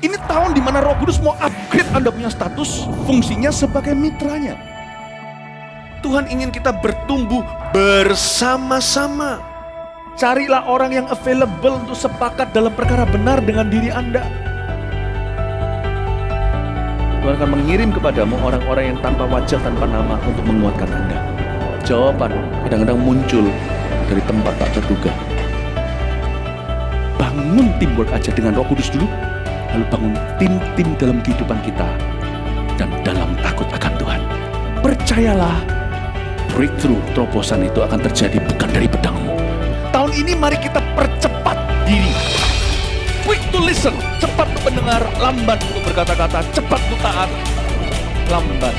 Ini tahun di mana Roh Kudus mau upgrade Anda punya status, fungsinya sebagai mitranya. Tuhan ingin kita bertumbuh bersama-sama. Carilah orang yang available untuk sepakat dalam perkara benar dengan diri Anda. Tuhan akan mengirim kepadamu orang-orang yang tanpa wajah, tanpa nama untuk menguatkan Anda. Jawaban kadang-kadang muncul dari tempat tak terduga. Bangun teamwork aja dengan Roh Kudus dulu, lalu bangun tim-tim dalam kehidupan kita dan dalam takut akan Tuhan. Percayalah, breakthrough, terobosan itu akan terjadi bukan dari pedangmu. Tahun ini mari kita percepat diri. Quick to listen, cepat untuk mendengar, lambat untuk berkata-kata, cepat untuk taat, lambat.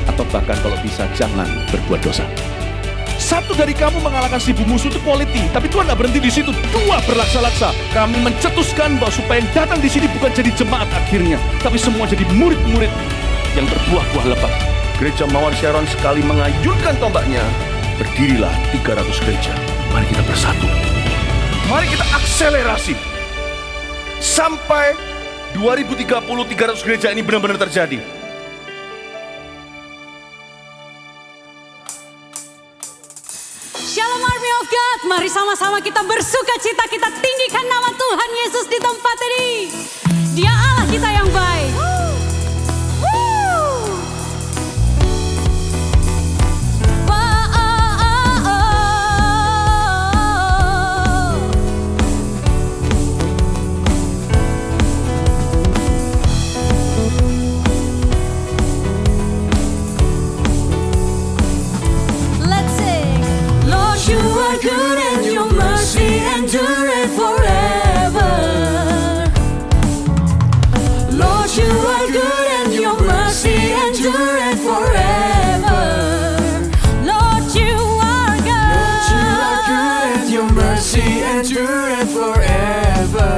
Atau bahkan kalau bisa jangan berbuat dosa. Satu dari kamu mengalahkan 1000 musuh itu quality, tapi Tuhan tidak berhenti di situ. 2 berlaksa-laksa. Kami mencetuskan bahwa supaya yang datang di sini bukan jadi jemaat akhirnya, tapi semua jadi murid-murid yang berbuah-buah lebat. Gereja Mawar Sharon sekali mengayunkan tombaknya, berdirilah 300 gereja. Mari kita bersatu. Mari kita akselerasi. Sampai 2030 300 gereja ini benar-benar terjadi. Shalom Army of God, mari sama-sama kita bersuka cita, kita tinggikan nama Tuhan Yesus di tempat ini. Dia Allah kita yang baik. Good and your mercy endureth forever. Lord, you are good and your mercy endureth forever. Lord, you are good. Lord, you are good and your mercy endureth forever.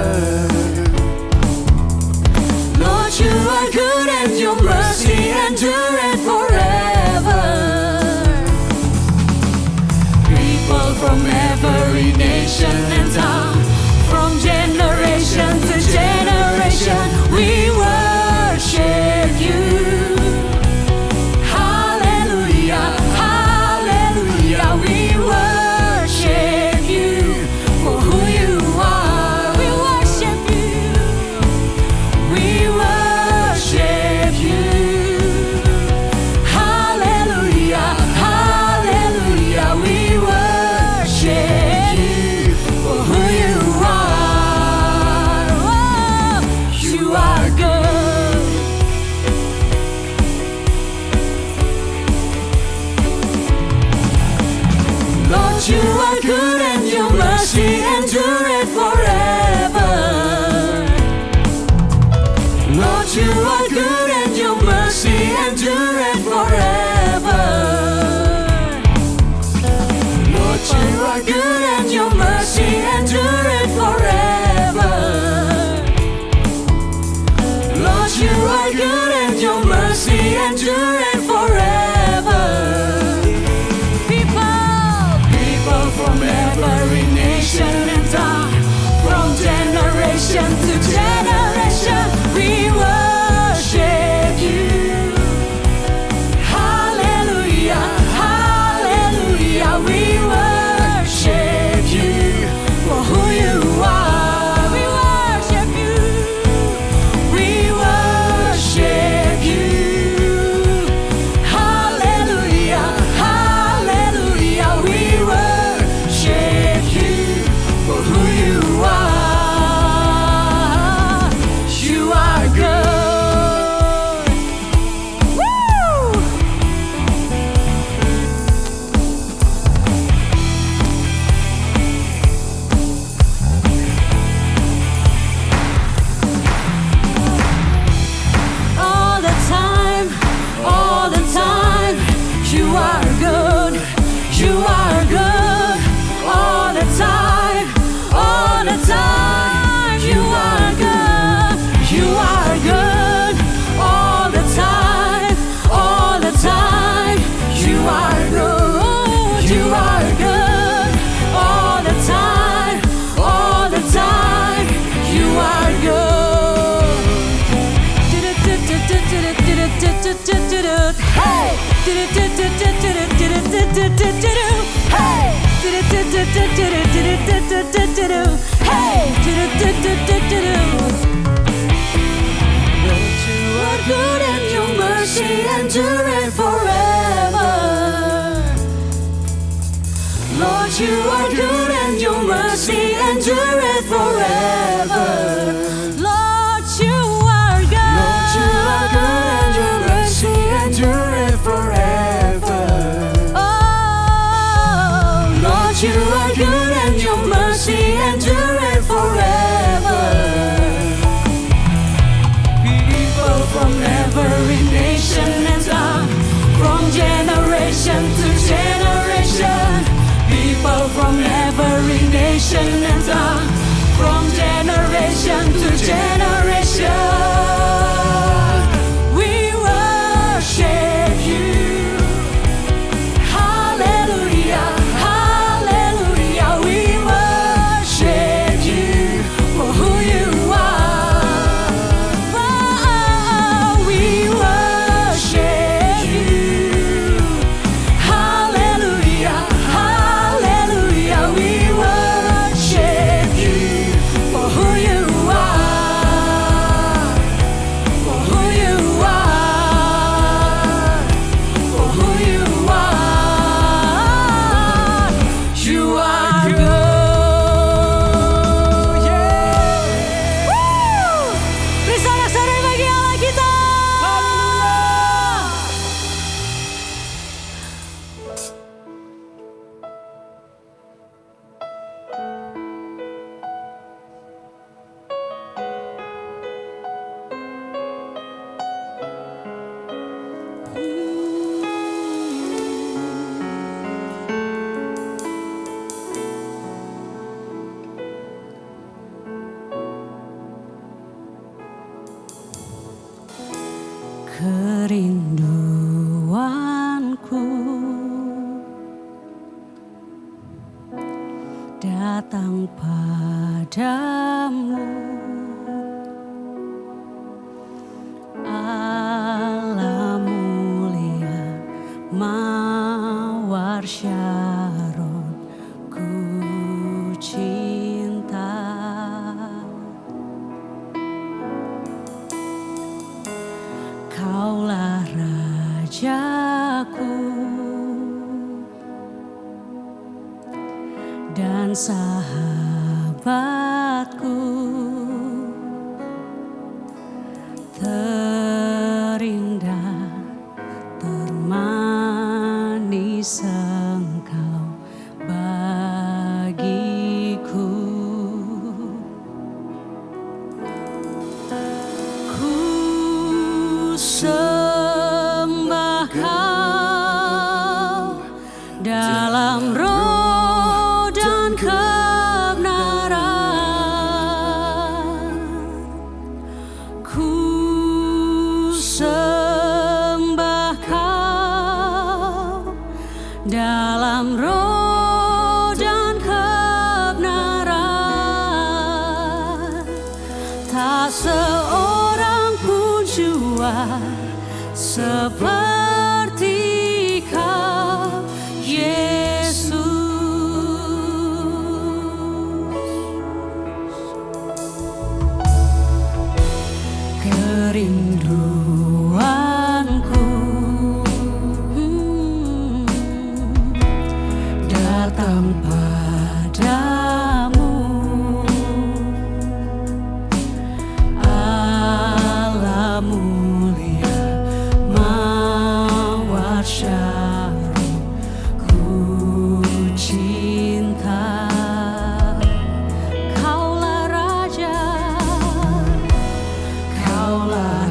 Lord, you are good and your mercy endureth forever. From every nation and tongue, from generation to generation, we worship you. Hallelujah, hallelujah, we worship you for who you are. We worship you. We worship you. Hallelujah, hallelujah, we worship you for Good and your mercy endureth forever. Lord, you are good and your mercy endureth forever. Lord, you are good. Lord, you are good and your mercy endureth forever. Oh, Lord, you are good and your mercy endureth forever. People from every nation and tongue, from generation to generation. People from every nation and tongue, from generation to generation. We worship you. Hallelujah, hallelujah. We worship you for who you are. oh, We worship you. Hallelujah, hallelujah. We worship you for who you are. For who you are. For who you are. You are good. Yeah. Woo! Beri sorak-sorai bagi Allah kita. Kerinduanku datang padamu, Allah mulia mawar Syaron, ku cinta. Kaulah rajaku dan sahabatku, terindah, termanis Engkau bagiku. Ku sembah Kau dalam roh dan kebenaran. Ku sembah Kau dalam roh dan kebenaran. Tak seorang pun jua seperti Kau, Yesus. Kerinduanku datang padamu, Allah mulia mawar Syaron, ku cinta. Kaulah raja, Kaulah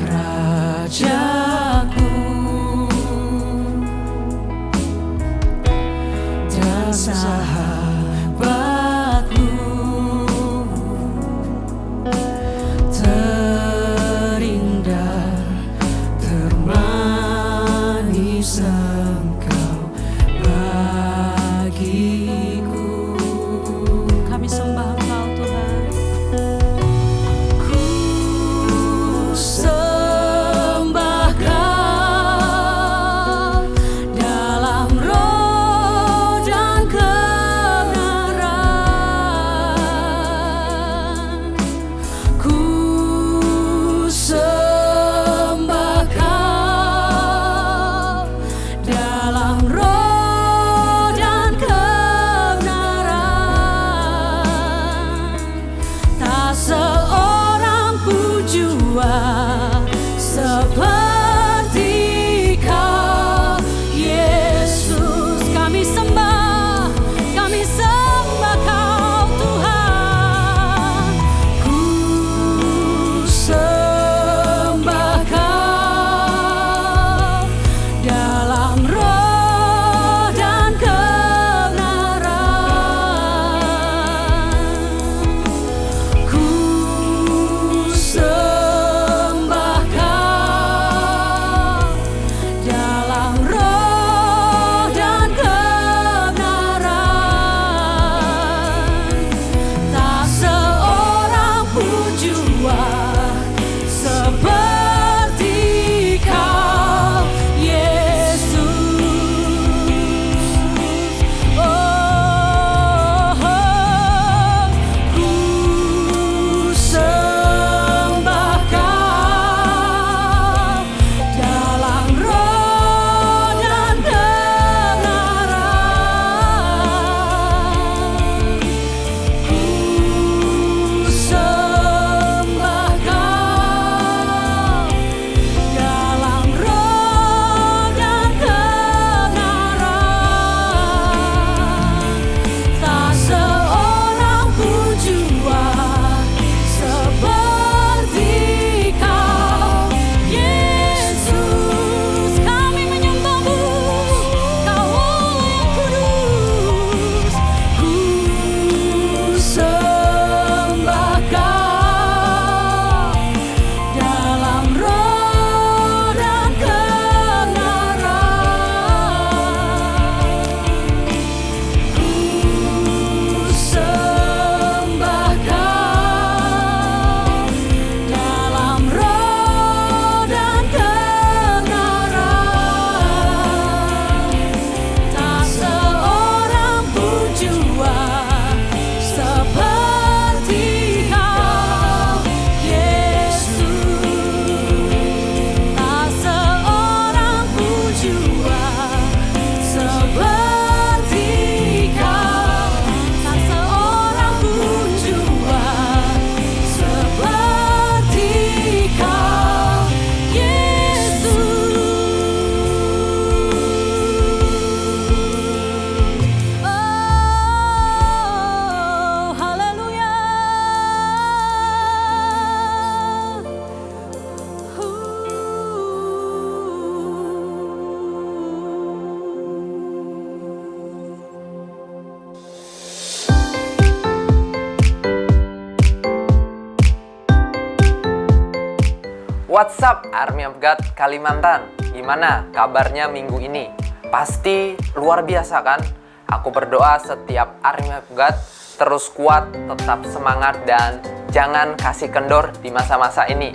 What's up Army of God Kalimantan? Gimana kabarnya minggu ini? Pasti luar biasa kan? Aku berdoa setiap Army of God terus kuat, tetap semangat, dan jangan kasih kendor di masa-masa ini.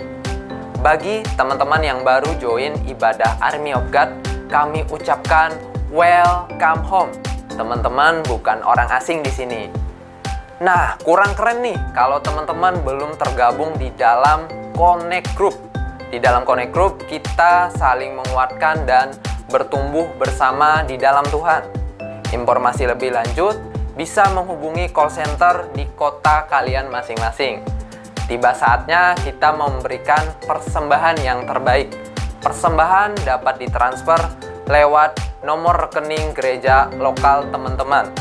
Bagi teman-teman yang baru join ibadah Army of God, kami ucapkan welcome home. Teman-teman bukan orang asing di sini. Nah, kurang keren nih kalau teman-teman belum tergabung di dalam Connect Group. Di dalam Connect Group, kita saling menguatkan dan bertumbuh bersama di dalam Tuhan. Informasi lebih lanjut, bisa menghubungi call center di kota kalian masing-masing. Tiba saatnya kita memberikan persembahan yang terbaik. Persembahan dapat ditransfer lewat nomor rekening gereja lokal teman-teman.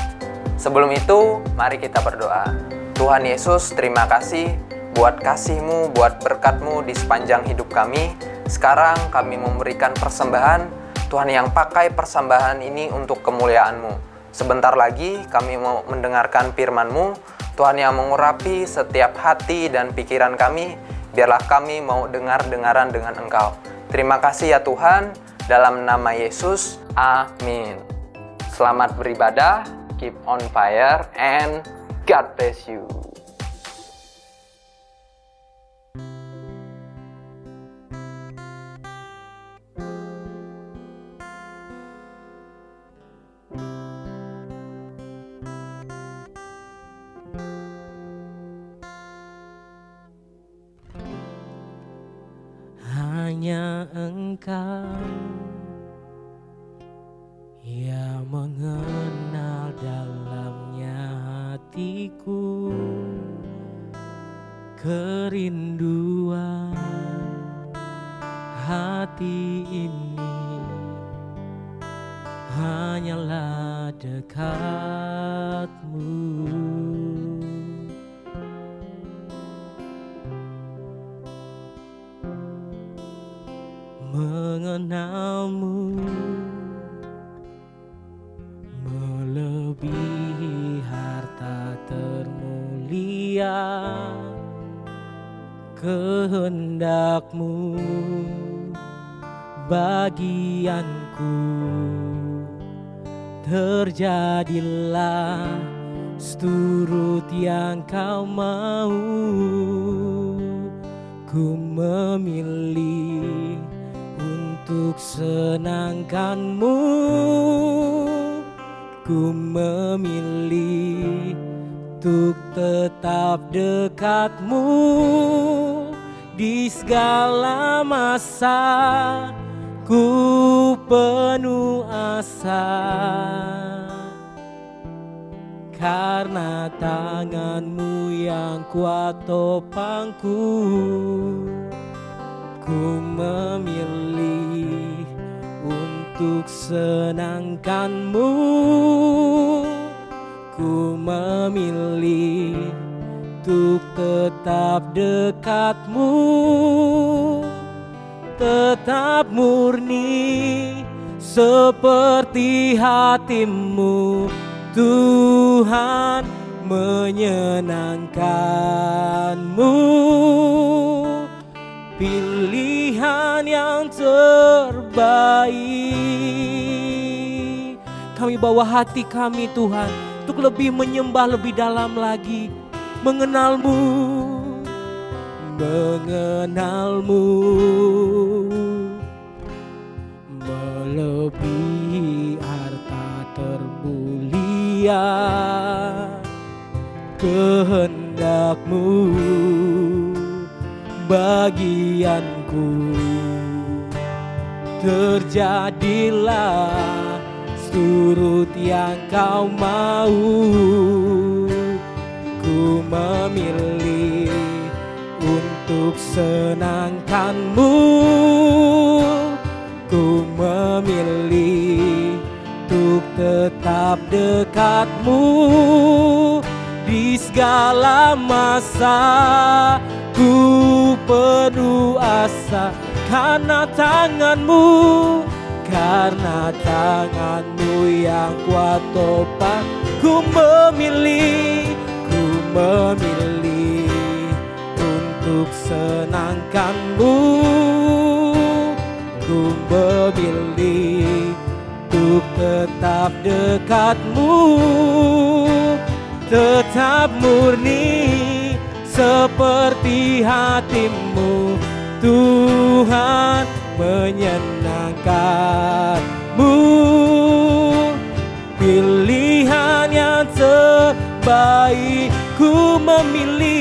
Sebelum itu, mari kita berdoa. Tuhan Yesus, terima kasih buat kasih-Mu, buat berkat-Mu di sepanjang hidup kami. Sekarang kami memberikan persembahan, Tuhan yang pakai persembahan ini untuk kemuliaan-Mu. Sebentar lagi kami mau mendengarkan firman-Mu, Tuhan yang mengurapi setiap hati dan pikiran kami, biarlah kami mau dengar-dengaran dengan Engkau. Terima kasih ya Tuhan, dalam nama Yesus, amin. Selamat beribadah, keep on fire, and God bless you. Hanya Engkau yang mengenal dalamnya hatiku, kerinduan hati ini hanyalah dekat-Mu. Mengenal-Mu melebihi harta termulia, kehendak-Mu bagianku, terjadilah seturut yang Kau mau. Ku memilih untuk senangkan-Mu, ku memilih untuk tetap dekat-Mu di segala masa. Ku penuh asa karena tangan-Mu yang kuat topangku. Ku memilih untuk senangkan-Mu, ku memilih untuk tetap dekat-Mu, tetap murni seperti hati-Mu. Tuhan, menyenangkan-Mu, pilihan yang terbaik. Kami bawa hati kami Tuhan untuk lebih menyembah lebih dalam lagi, mengenal-Mu, mengenal-Mu melebihi harta termulia, kehendak-Mu bagianku, terjadilah seturut yang Kau mau. Ku memilih untuk senangkan-Mu, ku memilih untuk tetap dekat-Mu di segala masa. Ku penuh asa karena tangan-Mu, karena tangan-Mu yang kuat topang. Ku memilih untuk senangkan-Mu. memilih untuk tetap dekat-Mu, tetap murni seperti hati-Mu. Tuhan, menyenangkan-Mu, pilihan yang terbaik ku memilih.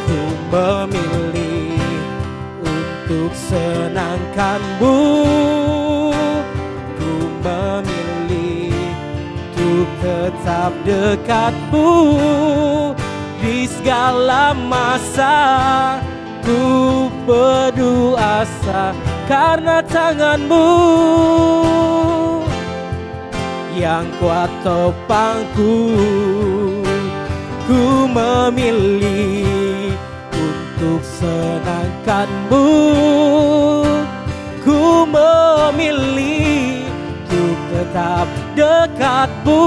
Ku memilih untuk senangkan-Mu, ku memilih untuk tetap dekat-Mu. Di segala masa ku penuh asa karena tangan-Mu yang kuat topangku. Ku memilih untuk senangkan-Mu, ku memilih untuk tetap dekat-Mu,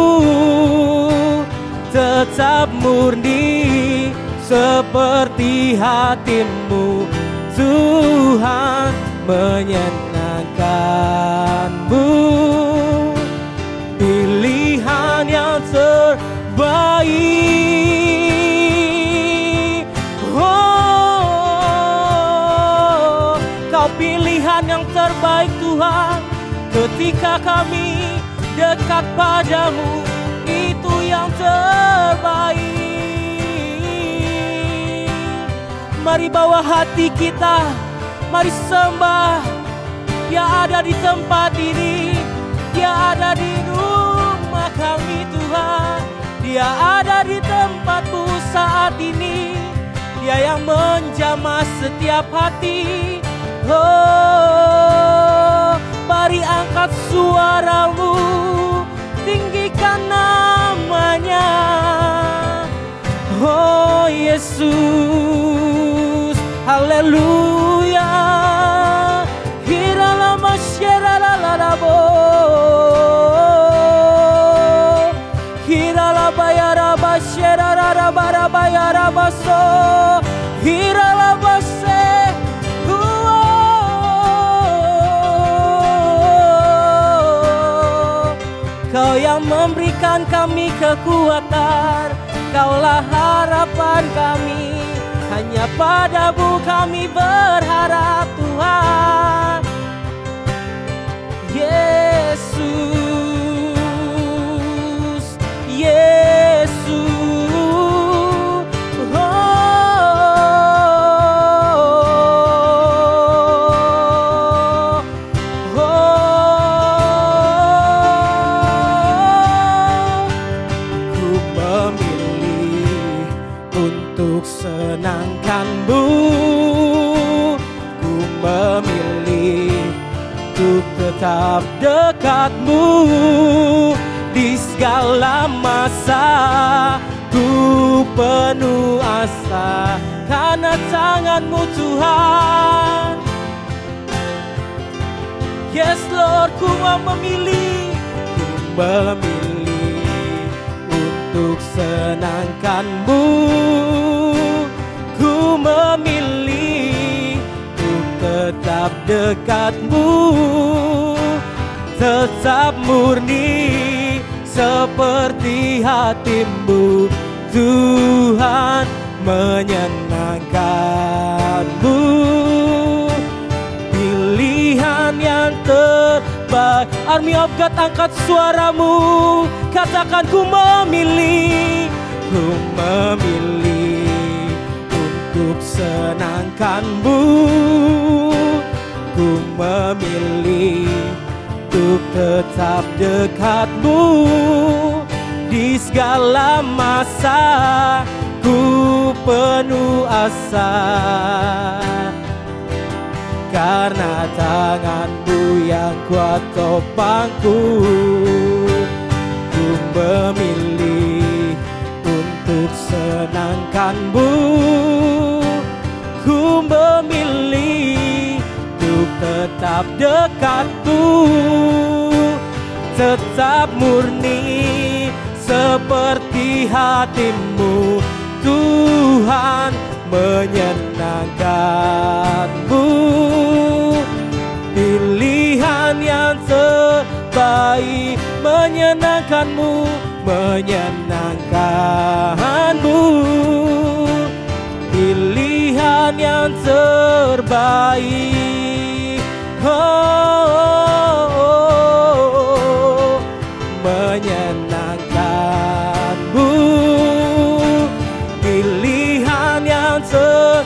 tetap murni seperti hati-Mu. Tuhan, menyenangkan-Mu, pilihan yang terbaik. Oh, Kau pilihan yang terbaik Tuhan. Ketika kami dekat padamu, itu yang terbaik. Mari bawa hati kita, mari sembah. Dia ada di tempat ini, Dia ada di rumah kami Tuhan. Dia ada di tempatmu saat ini, Dia yang menjamah setiap hati. Oh, mari angkat suaramu, tinggikan namanya. Oh Yesus, haleluya. Hirala masyara lalabo, hirala bayara basyara rarabara bayara baso, hirala base. Kau yang memberikan kami kekuatan, Kaulah harapan kami. Hanya padamu kami berharap Tuhan. Yesus, Yesus. Senangkan-Mu, ku memilih untuk tetap dekat-Mu. Di segala masa ku penuh asa karena tangan-Mu Tuhan. Yes Lord, ku mau memilih, ku memilih untuk senangkan-Mu. Ku memilih untuk tetap dekat-Mu, tetap murni seperti hati-Mu. Tuhan, menyenangkan-Mu, pilihan yang terbaik. Army of God, angkat suaramu, katakan ku memilih, ku memilih untuk senangkan-Mu, ku memilih untuk tetap dekat-Mu. Di segala masa ku penuh asa karena tangan-Mu yang kuat topangku. Ku memilih untuk senangkan-Mu, ku memilih untuk tetap dekat-Mu, tetap murni seperti hati-Mu. Tuhan, menyenangkan-Mu, terbaik, menyenangkanmu, menyenangkanmu. Pilihan yang terbaik, menyenangkanmu. Pilihan yang terbaik.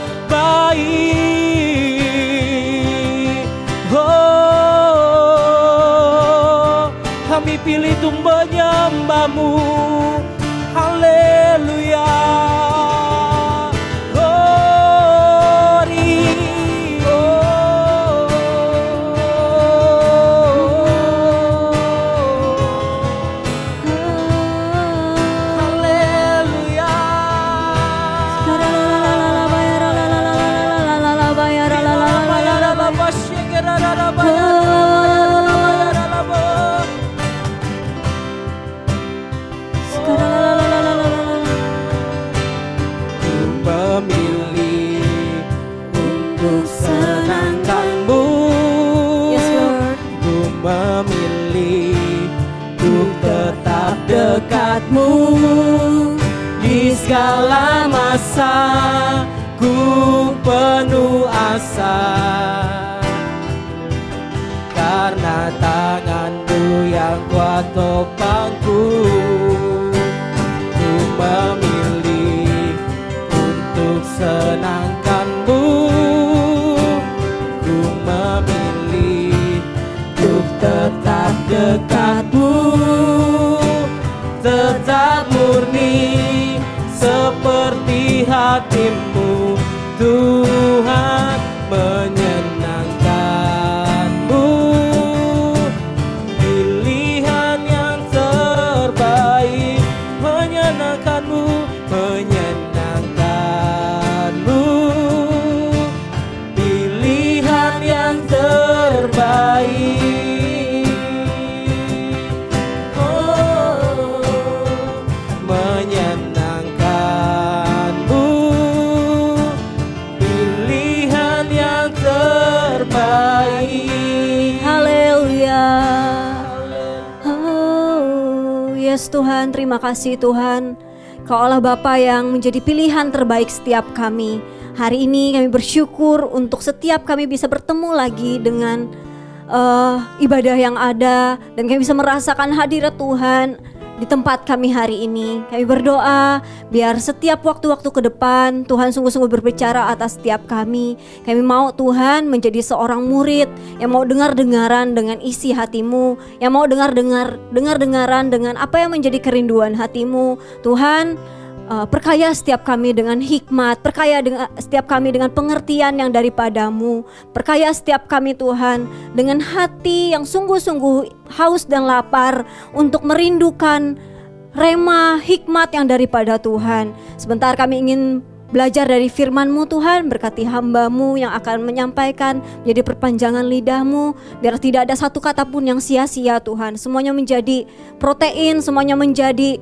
Kami pilih untuk menyembahmu. Haleluya. Dekatmu di segala masa, ku penuh asa, karena tanganmu yang kuat topangku. Ku memilih untuk senangkanmu, ku memilih untuk tetap dekatmu, tetap murni seperti hatimu, Tuhan, menyenangkanmu. Pilihan yang terbaik, menyenangkanmu, menyenangkanmu. Pilihan yang terbaik. Yes Tuhan, terima kasih Tuhan. Kau Allah Bapa yang menjadi pilihan terbaik setiap kami. Hari ini kami bersyukur untuk setiap kami bisa bertemu lagi dengan ibadah yang ada, dan kami bisa merasakan hadirat Tuhan di tempat kami hari ini. Kami berdoa biar setiap waktu-waktu ke depan Tuhan sungguh-sungguh berbicara atas setiap kami. Kami mau Tuhan menjadi seorang murid yang mau dengar-dengaran dengan isi hatimu, yang mau dengar-dengaran dengan apa yang menjadi kerinduan hatimu. Tuhan, perkaya setiap kami dengan hikmat, perkaya setiap kami dengan pengertian yang daripadamu, perkaya setiap kami Tuhan dengan hati yang sungguh-sungguh haus dan lapar untuk merindukan rema hikmat yang daripada Tuhan. Sebentar kami ingin belajar dari firman-Mu Tuhan, berkati hamba-Mu yang akan menyampaikan, menjadi perpanjangan lidah-Mu, biar tidak ada satu kata pun yang sia-sia Tuhan. Semuanya menjadi protein, semuanya menjadi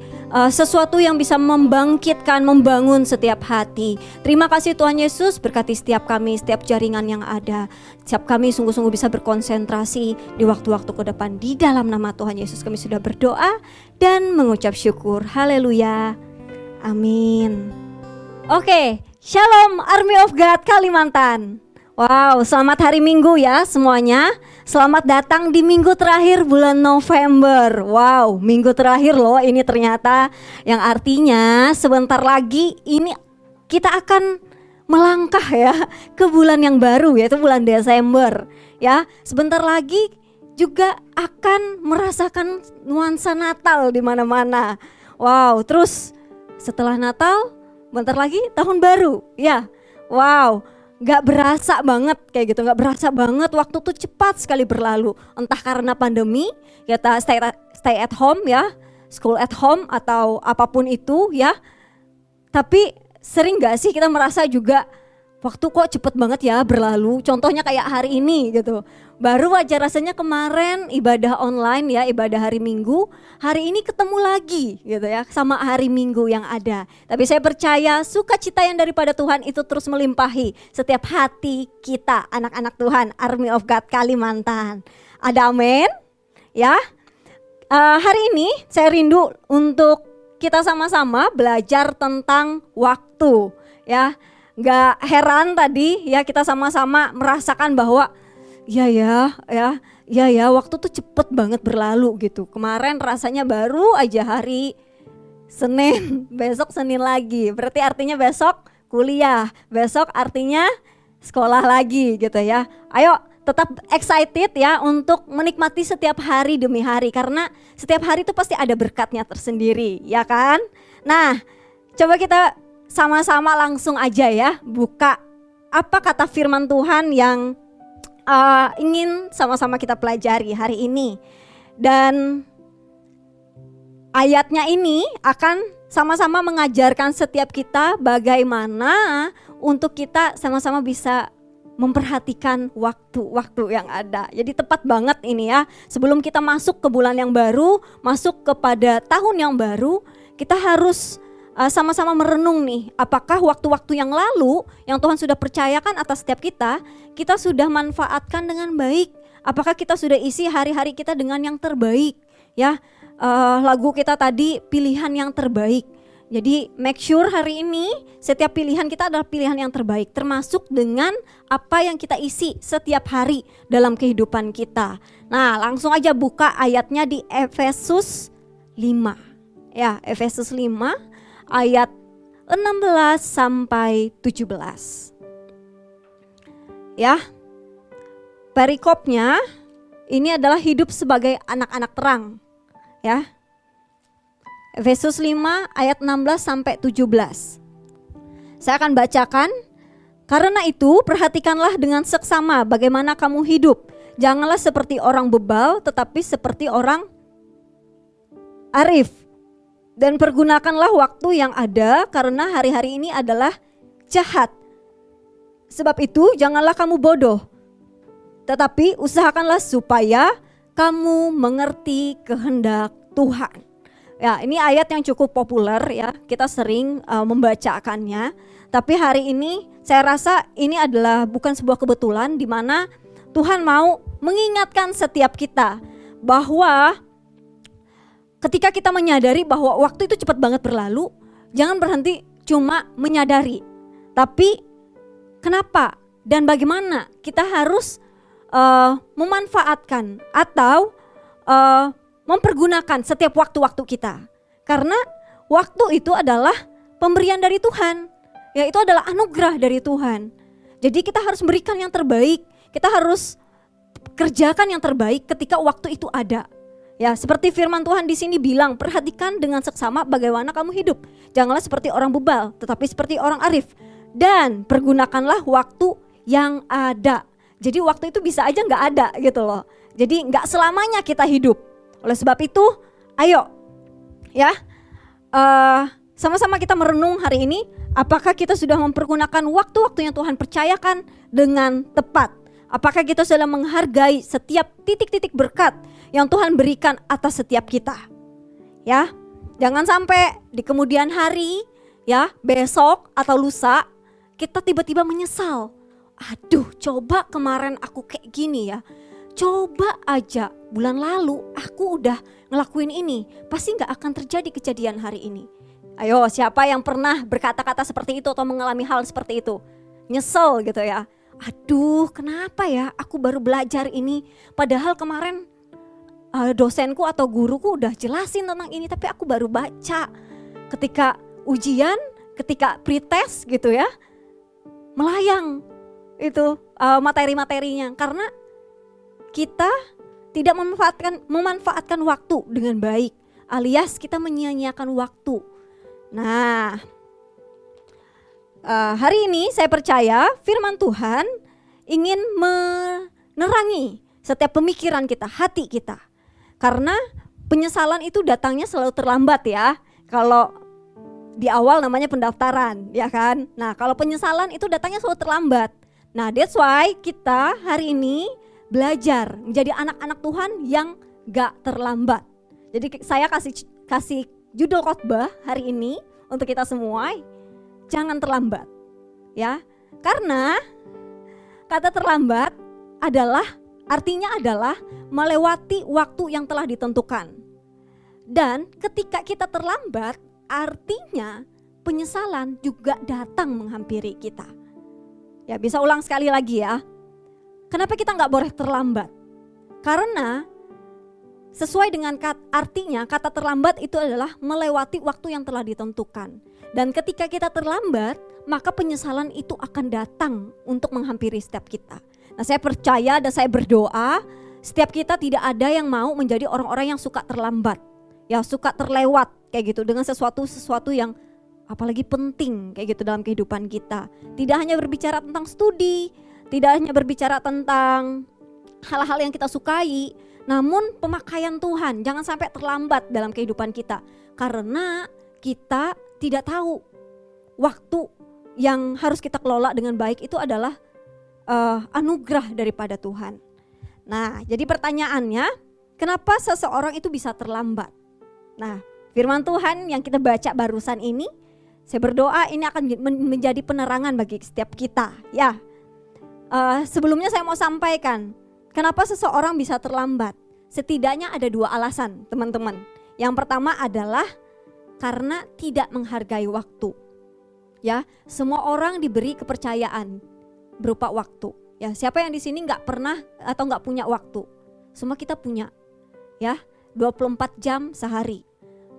sesuatu yang bisa membangkitkan, membangun setiap hati. Terima kasih Tuhan Yesus, berkati setiap kami, setiap jaringan yang ada. Setiap kami sungguh-sungguh bisa berkonsentrasi di waktu-waktu ke depan. Di dalam nama Tuhan Yesus kami sudah berdoa dan mengucap syukur. Haleluya. Amin. Oke, Shalom Army of God Kalimantan. Wow, selamat hari Minggu ya semuanya. Selamat datang di minggu terakhir bulan November. Wow, minggu terakhir loh ini ternyata. Yang artinya sebentar lagi ini kita akan melangkah ya ke bulan yang baru, yaitu bulan Desember. Ya, sebentar lagi juga akan merasakan nuansa Natal di mana-mana. Wow, terus setelah Natal bentar lagi tahun baru, ya. Wow, gak berasa banget kayak gitu, gak berasa banget, waktu tuh cepat sekali berlalu. Entah karena pandemi, kita stay at home ya, school at home atau apapun itu ya. Tapi sering gak sih kita merasa juga waktu kok cepet banget ya berlalu. Contohnya kayak hari ini gitu. Baru aja rasanya kemarin ibadah online ya, ibadah hari Minggu. Hari ini ketemu lagi gitu ya sama hari Minggu yang ada. Tapi saya percaya sukacita yang daripada Tuhan itu terus melimpahi setiap hati kita, anak-anak Tuhan, Army of God Kalimantan. Ada amin? Ya. Hari ini saya rindu untuk kita sama-sama belajar tentang waktu, ya. Gak heran tadi ya kita sama-sama merasakan bahwa ya waktu tuh cepet banget berlalu gitu. Kemarin rasanya baru aja hari Senin, besok Senin lagi. Berarti artinya besok kuliah, besok artinya sekolah lagi gitu ya. Ayo tetap excited ya untuk menikmati setiap hari demi hari, karena setiap hari itu pasti ada berkatnya tersendiri, ya kan? Nah, coba kita sama-sama langsung aja ya buka apa kata firman Tuhan yang ingin sama-sama kita pelajari hari ini. Dan ayatnya ini akan sama-sama mengajarkan setiap kita bagaimana untuk kita sama-sama bisa memperhatikan waktu-waktu yang ada. Jadi tepat banget ini ya. Sebelum kita masuk ke bulan yang baru, masuk kepada tahun yang baru, kita harus sama-sama merenung nih, apakah waktu-waktu yang lalu yang Tuhan sudah percayakan atas setiap kita sudah manfaatkan dengan baik? Apakah kita sudah isi hari-hari kita dengan yang terbaik? Ya, lagu kita tadi pilihan yang terbaik. Jadi make sure hari ini setiap pilihan kita adalah pilihan yang terbaik, termasuk dengan apa yang kita isi setiap hari dalam kehidupan kita. Nah, langsung aja buka ayatnya di Efesus 5. Ya, Efesus 5 ayat 16 sampai 17. Ya. Perikopnya ini adalah hidup sebagai anak-anak terang. Ya. Efesus 5 ayat 16 sampai 17. Saya akan bacakan. Karena itu perhatikanlah dengan seksama bagaimana kamu hidup. Janganlah seperti orang bebal, tetapi seperti orang arif. Dan pergunakanlah waktu yang ada, karena hari-hari ini adalah jahat. Sebab itu janganlah kamu bodoh, tetapi usahakanlah supaya kamu mengerti kehendak Tuhan. Ya, ini ayat yang cukup populer ya, kita sering membacakannya. Tapi hari ini saya rasa ini adalah bukan sebuah kebetulan, di mana Tuhan mau mengingatkan setiap kita bahwa ketika kita menyadari bahwa waktu itu cepat banget berlalu, jangan berhenti cuma menyadari. Tapi kenapa dan bagaimana kita harus memanfaatkan atau mempergunakan setiap waktu-waktu kita. Karena waktu itu adalah pemberian dari Tuhan. Ya, itu adalah anugerah dari Tuhan. Jadi kita harus berikan yang terbaik. Kita harus kerjakan yang terbaik ketika waktu itu ada. Ya, seperti firman Tuhan di sini bilang, perhatikan dengan seksama bagaimana kamu hidup. Janganlah seperti orang bebal, tetapi seperti orang arif. Dan pergunakanlah waktu yang ada. Jadi waktu itu bisa aja nggak ada gitu loh. Jadi nggak selamanya kita hidup. Oleh sebab itu, ayo ya sama-sama kita merenung hari ini. Apakah kita sudah mempergunakan waktu-waktu yang Tuhan percayakan dengan tepat? Apakah kita sudah menghargai setiap titik-titik berkat yang Tuhan berikan atas setiap kita? Ya, jangan sampai di kemudian hari, ya, besok atau lusa kita tiba-tiba menyesal. Aduh, coba kemarin aku kayak gini ya. Coba aja bulan lalu aku udah ngelakuin ini, pasti gak akan terjadi kejadian hari ini. Ayo, siapa yang pernah berkata-kata seperti itu atau mengalami hal seperti itu? Nyesel gitu ya. Aduh, kenapa ya aku baru belajar ini, padahal kemarin dosenku atau guruku udah jelasin tentang ini, tapi aku baru baca ketika ujian, ketika pretest gitu ya, melayang itu materi-materinya, karena kita tidak memanfaatkan waktu dengan baik, alias kita menyia-nyiakan waktu. Nah, hari ini saya percaya firman Tuhan ingin menerangi setiap pemikiran kita, hati kita. Karena penyesalan itu datangnya selalu terlambat ya. Kalau di awal namanya pendaftaran, ya kan? Nah, kalau penyesalan itu datangnya selalu terlambat. Nah, that's why kita hari ini belajar menjadi anak-anak Tuhan yang gak terlambat. Jadi saya kasih judul khotbah hari ini untuk kita semua, jangan terlambat. Ya, karena kata terlambat artinya adalah melewati waktu yang telah ditentukan. Dan ketika kita terlambat, artinya penyesalan juga datang menghampiri kita. Ya, bisa ulang sekali lagi ya. Kenapa kita nggak boleh terlambat? Karena sesuai dengan artinya, kata terlambat itu adalah melewati waktu yang telah ditentukan. Dan ketika kita terlambat, maka penyesalan itu akan datang untuk menghampiri setiap kita. Nah, saya percaya dan saya berdoa, setiap kita tidak ada yang mau menjadi orang-orang yang suka terlambat. Ya, suka terlewat kayak gitu dengan sesuatu yang apalagi penting kayak gitu dalam kehidupan kita. Tidak hanya berbicara tentang studi, tidak hanya berbicara tentang hal-hal yang kita sukai, namun pemakaian Tuhan jangan sampai terlambat dalam kehidupan kita. Karena kita tidak tahu waktu yang harus kita kelola dengan baik itu adalah anugerah daripada Tuhan. Nah, jadi pertanyaannya, kenapa seseorang itu bisa terlambat? Nah, firman Tuhan yang kita baca barusan ini, saya berdoa ini akan menjadi penerangan bagi setiap kita. Ya, sebelumnya saya mau sampaikan, kenapa seseorang bisa terlambat? Setidaknya ada 2 alasan, teman-teman. Yang pertama adalah karena tidak menghargai waktu. Ya, semua orang diberi kepercayaan berupa waktu. Ya, siapa yang di sini nggak pernah atau nggak punya waktu? Semua kita punya. Ya, 24 jam sehari,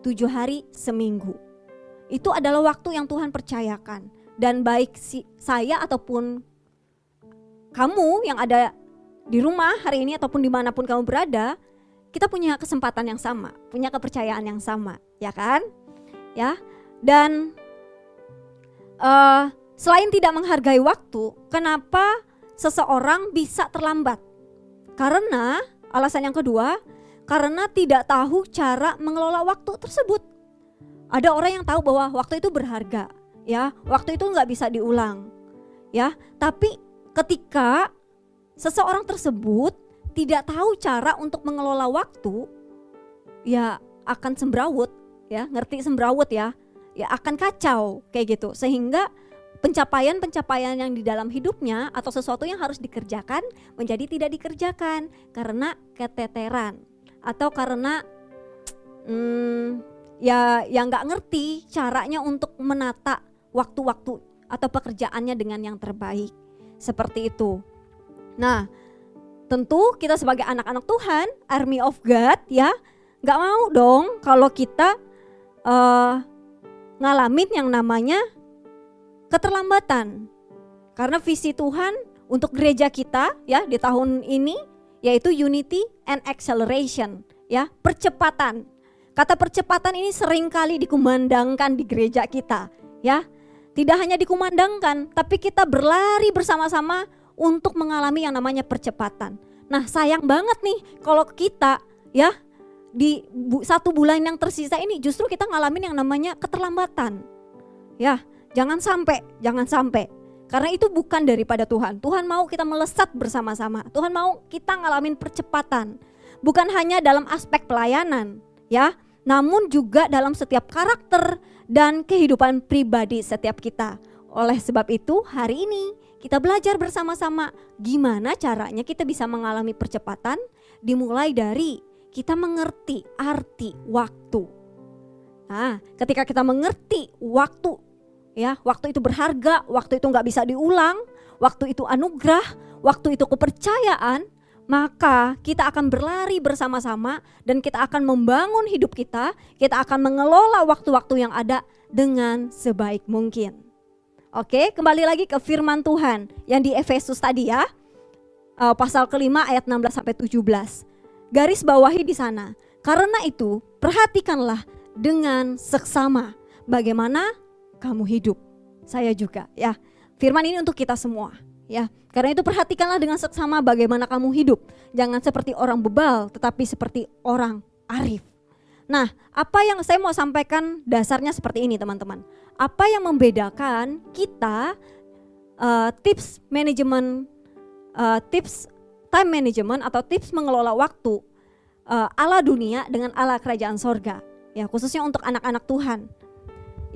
7 hari seminggu. Itu adalah waktu yang Tuhan percayakan. Dan baik saya ataupun kamu yang ada di rumah hari ini ataupun dimanapun kamu berada, kita punya kesempatan yang sama, punya kepercayaan yang sama, ya kan? Ya, dan selain tidak menghargai waktu, kenapa seseorang bisa terlambat? Karena alasan yang kedua, karena tidak tahu cara mengelola waktu tersebut. Ada orang yang tahu bahwa waktu itu berharga, ya, waktu itu nggak bisa diulang, ya. Tapi ketika seseorang tersebut tidak tahu cara untuk mengelola waktu, ya akan semrawut, ya, ngerti semrawut ya, ya akan kacau kayak gitu. Sehingga pencapaian-pencapaian yang di dalam hidupnya atau sesuatu yang harus dikerjakan menjadi tidak dikerjakan karena keteteran. Atau karena ya nggak ngerti caranya untuk menata waktu-waktu atau pekerjaannya dengan yang terbaik, seperti itu. Nah, tentu kita sebagai anak-anak Tuhan, Army of God, ya nggak mau dong kalau kita ngalamin yang namanya keterlambatan. Karena visi Tuhan untuk gereja kita ya di tahun ini yaitu unity and acceleration, ya, percepatan. Kata percepatan ini seringkali dikumandangkan di gereja kita, ya. Tidak hanya dikumandangkan, tapi kita berlari bersama-sama untuk mengalami yang namanya percepatan. Nah, sayang banget nih kalau kita ya di 1 bulan yang tersisa ini justru kita ngalamin yang namanya keterlambatan. Ya, jangan sampai. Karena itu bukan daripada Tuhan. Tuhan mau kita melesat bersama-sama. Tuhan mau kita ngalamin percepatan. Bukan hanya dalam aspek pelayanan, ya, namun juga dalam setiap karakter dan kehidupan pribadi setiap kita. Oleh sebab itu, hari ini kita belajar bersama-sama gimana caranya kita bisa mengalami percepatan, dimulai dari kita mengerti arti waktu. Nah, ketika kita mengerti waktu, ya, waktu itu berharga, waktu itu nggak bisa diulang, waktu itu anugerah, waktu itu kepercayaan, maka kita akan berlari bersama-sama dan kita akan membangun hidup kita akan mengelola waktu-waktu yang ada dengan sebaik mungkin. Oke, kembali lagi ke firman Tuhan yang di Efesus tadi ya, pasal ke-5 ayat 16-17. Garis bawahi di sana. Karena itu perhatikanlah dengan seksama bagaimana kamu hidup. Saya juga ya. Firman ini untuk kita semua ya. Karena itu perhatikanlah dengan seksama bagaimana kamu hidup. Jangan seperti orang bebal tetapi seperti orang arif. Nah, apa yang saya mau sampaikan dasarnya seperti ini teman-teman. Apa yang membedakan kita tips manajemen, tips time management atau tips mengelola waktu ala dunia dengan ala kerajaan sorga. Ya, khususnya untuk anak-anak Tuhan.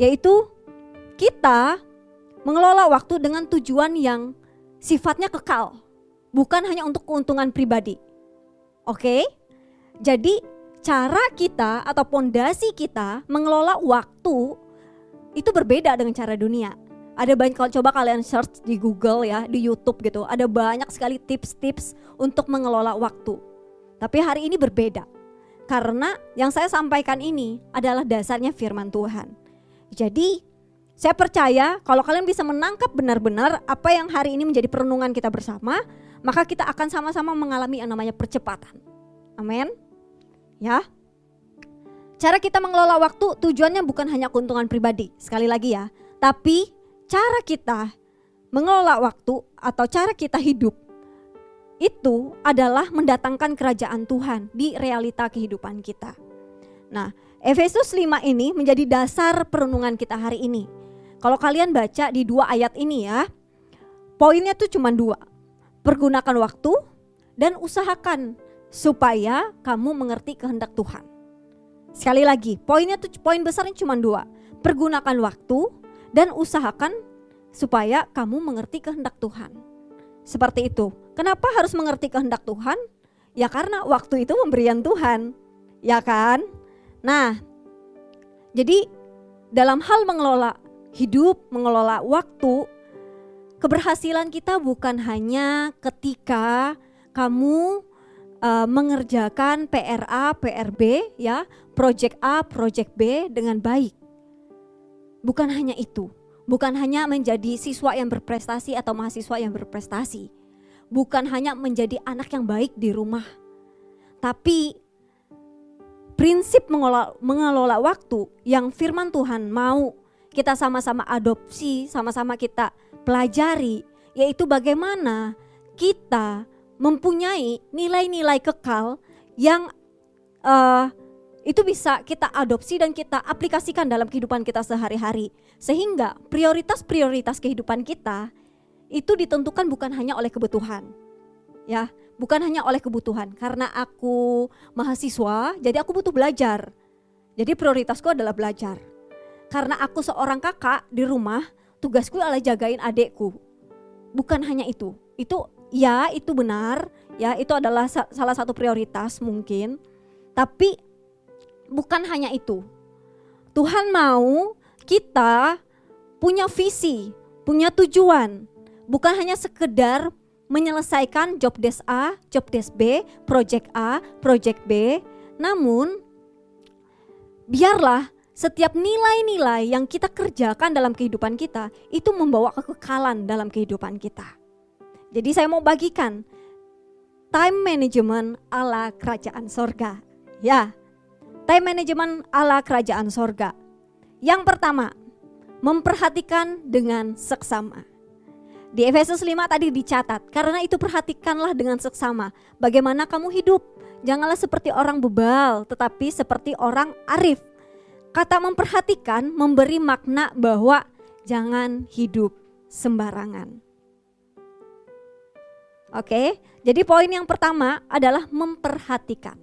Yaitu kita mengelola waktu dengan tujuan yang sifatnya kekal, bukan hanya untuk keuntungan pribadi. Oke? Jadi cara kita atau pondasi kita mengelola waktu itu berbeda dengan cara dunia. Ada banyak, kalau coba kalian search di Google ya, di YouTube gitu, ada banyak sekali tips-tips untuk mengelola waktu. Tapi hari ini berbeda. Karena yang saya sampaikan ini adalah dasarnya firman Tuhan. Jadi saya percaya kalau kalian bisa menangkap benar-benar apa yang hari ini menjadi perenungan kita bersama, maka kita akan sama-sama mengalami yang namanya percepatan. Amin. Ya. Cara kita mengelola waktu tujuannya bukan hanya keuntungan pribadi, sekali lagi ya. Tapi cara kita mengelola waktu atau cara kita hidup itu adalah mendatangkan kerajaan Tuhan di realita kehidupan kita. Nah, Efesus 5 ini menjadi dasar perenungan kita hari ini. Kalau kalian baca di 2 ayat ini ya, poinnya tuh cuma 2. Pergunakan waktu dan usahakan supaya kamu mengerti kehendak Tuhan. Sekali lagi, poin besarnya cuma 2. Pergunakan waktu dan usahakan supaya kamu mengerti kehendak Tuhan. Seperti itu. Kenapa harus mengerti kehendak Tuhan? Ya karena waktu itu pemberian Tuhan. Ya kan? Nah, jadi dalam hal mengelola hidup, mengelola waktu, keberhasilan kita bukan hanya ketika kamu mengerjakan PR A, PR B, ya, project A, project B dengan baik. Bukan hanya itu, bukan hanya menjadi siswa yang berprestasi atau mahasiswa yang berprestasi, bukan hanya menjadi anak yang baik di rumah, tapi prinsip mengelola waktu yang firman Tuhan mau kita sama-sama adopsi, sama-sama kita pelajari, yaitu bagaimana kita mempunyai nilai-nilai kekal yang itu bisa kita adopsi dan kita aplikasikan dalam kehidupan kita sehari-hari. Sehingga prioritas-prioritas kehidupan kita itu ditentukan bukan hanya oleh kebutuhan. Ya, bukan hanya oleh kebutuhan. Karena aku mahasiswa, jadi aku butuh belajar. Jadi prioritasku adalah belajar. Karena aku seorang kakak di rumah, tugasku adalah jagain adekku. Bukan hanya itu. Ya itu benar, ya itu adalah salah satu prioritas mungkin. Tapi bukan hanya itu. Tuhan mau kita punya visi, punya tujuan. Bukan hanya sekedar menyelesaikan job desk A, job desk B, project A, project B. Namun biarlah setiap nilai-nilai yang kita kerjakan dalam kehidupan kita itu membawa kekekalan dalam kehidupan kita. Jadi saya mau bagikan time management ala kerajaan sorga. Ya, time management ala kerajaan sorga. Yang pertama, memperhatikan dengan seksama. Di Efesus 5 tadi dicatat, karena itu perhatikanlah dengan seksama. Bagaimana kamu hidup, janganlah seperti orang bebal, tetapi seperti orang arif. Kata memperhatikan memberi makna bahwa jangan hidup sembarangan. Oke, jadi poin yang pertama adalah memperhatikan.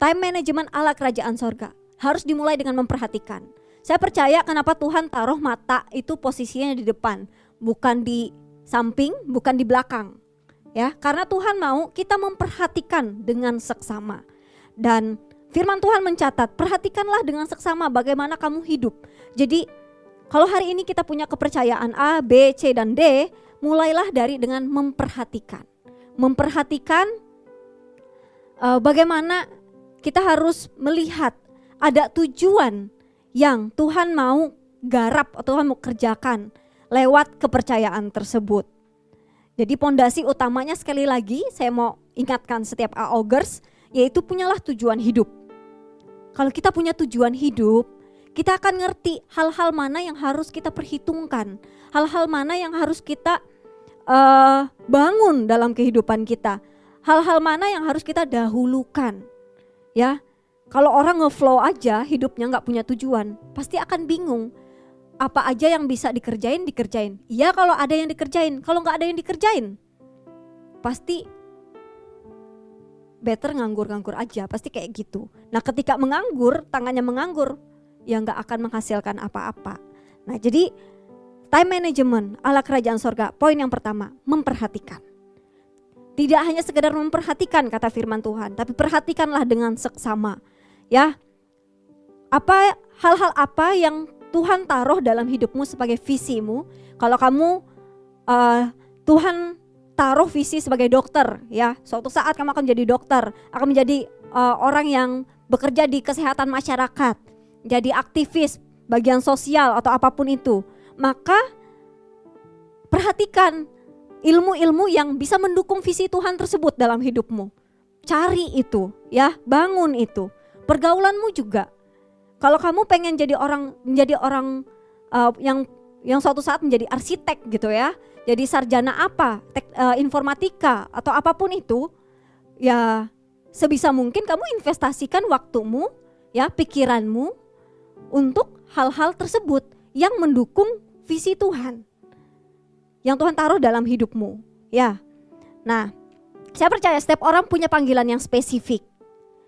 Time management ala kerajaan sorga harus dimulai dengan memperhatikan. Saya percaya kenapa Tuhan taruh mata itu posisinya di depan, bukan di samping, bukan di belakang. Ya, karena Tuhan mau kita memperhatikan dengan seksama. Dan firman Tuhan mencatat, perhatikanlah dengan seksama bagaimana kamu hidup. Jadi kalau hari ini kita punya kepercayaan A, B, C, dan D, mulailah dengan memperhatikan. Memperhatikan bagaimana kita harus melihat ada tujuan yang Tuhan mau garap atau Tuhan mau kerjakan lewat kepercayaan tersebut. Jadi pondasi utamanya sekali lagi saya mau ingatkan setiap AOGers, yaitu punyalah tujuan hidup. Kalau kita punya tujuan hidup, kita akan ngerti hal-hal mana yang harus kita perhitungkan, hal-hal mana yang harus kita bangun dalam kehidupan kita, hal-hal mana yang harus kita dahulukan. Ya, kalau orang ngeflow aja hidupnya nggak punya tujuan, pasti akan bingung. Apa aja yang bisa dikerjain. Iya kalau ada yang dikerjain, kalau nggak ada yang dikerjain, pasti better nganggur-nganggur aja, pasti kayak gitu. Nah ketika menganggur, tangannya menganggur, ya nggak akan menghasilkan apa-apa. Nah jadi time management ala kerajaan sorga, poin yang pertama, memperhatikan. Tidak hanya sekedar memperhatikan kata firman Tuhan, tapi perhatikanlah dengan seksama. Ya, hal-hal apa yang Tuhan taruh dalam hidupmu sebagai visimu. Kalau kamu Tuhan taruh visi sebagai dokter, ya, suatu saat kamu akan menjadi dokter, akan menjadi orang yang bekerja di kesehatan masyarakat, jadi aktivis bagian sosial atau apapun itu. Maka perhatikan ilmu-ilmu yang bisa mendukung visi Tuhan tersebut dalam hidupmu. Cari itu, ya, bangun itu. Pergaulanmu juga. Kalau kamu pengen menjadi orang yang suatu saat menjadi arsitek gitu ya, jadi sarjana informatika atau apapun itu, ya sebisa mungkin kamu investasikan waktumu, ya, pikiranmu untuk hal-hal tersebut yang mendukung visi Tuhan yang Tuhan taruh dalam hidupmu, ya. Nah, saya percaya setiap orang punya panggilan yang spesifik.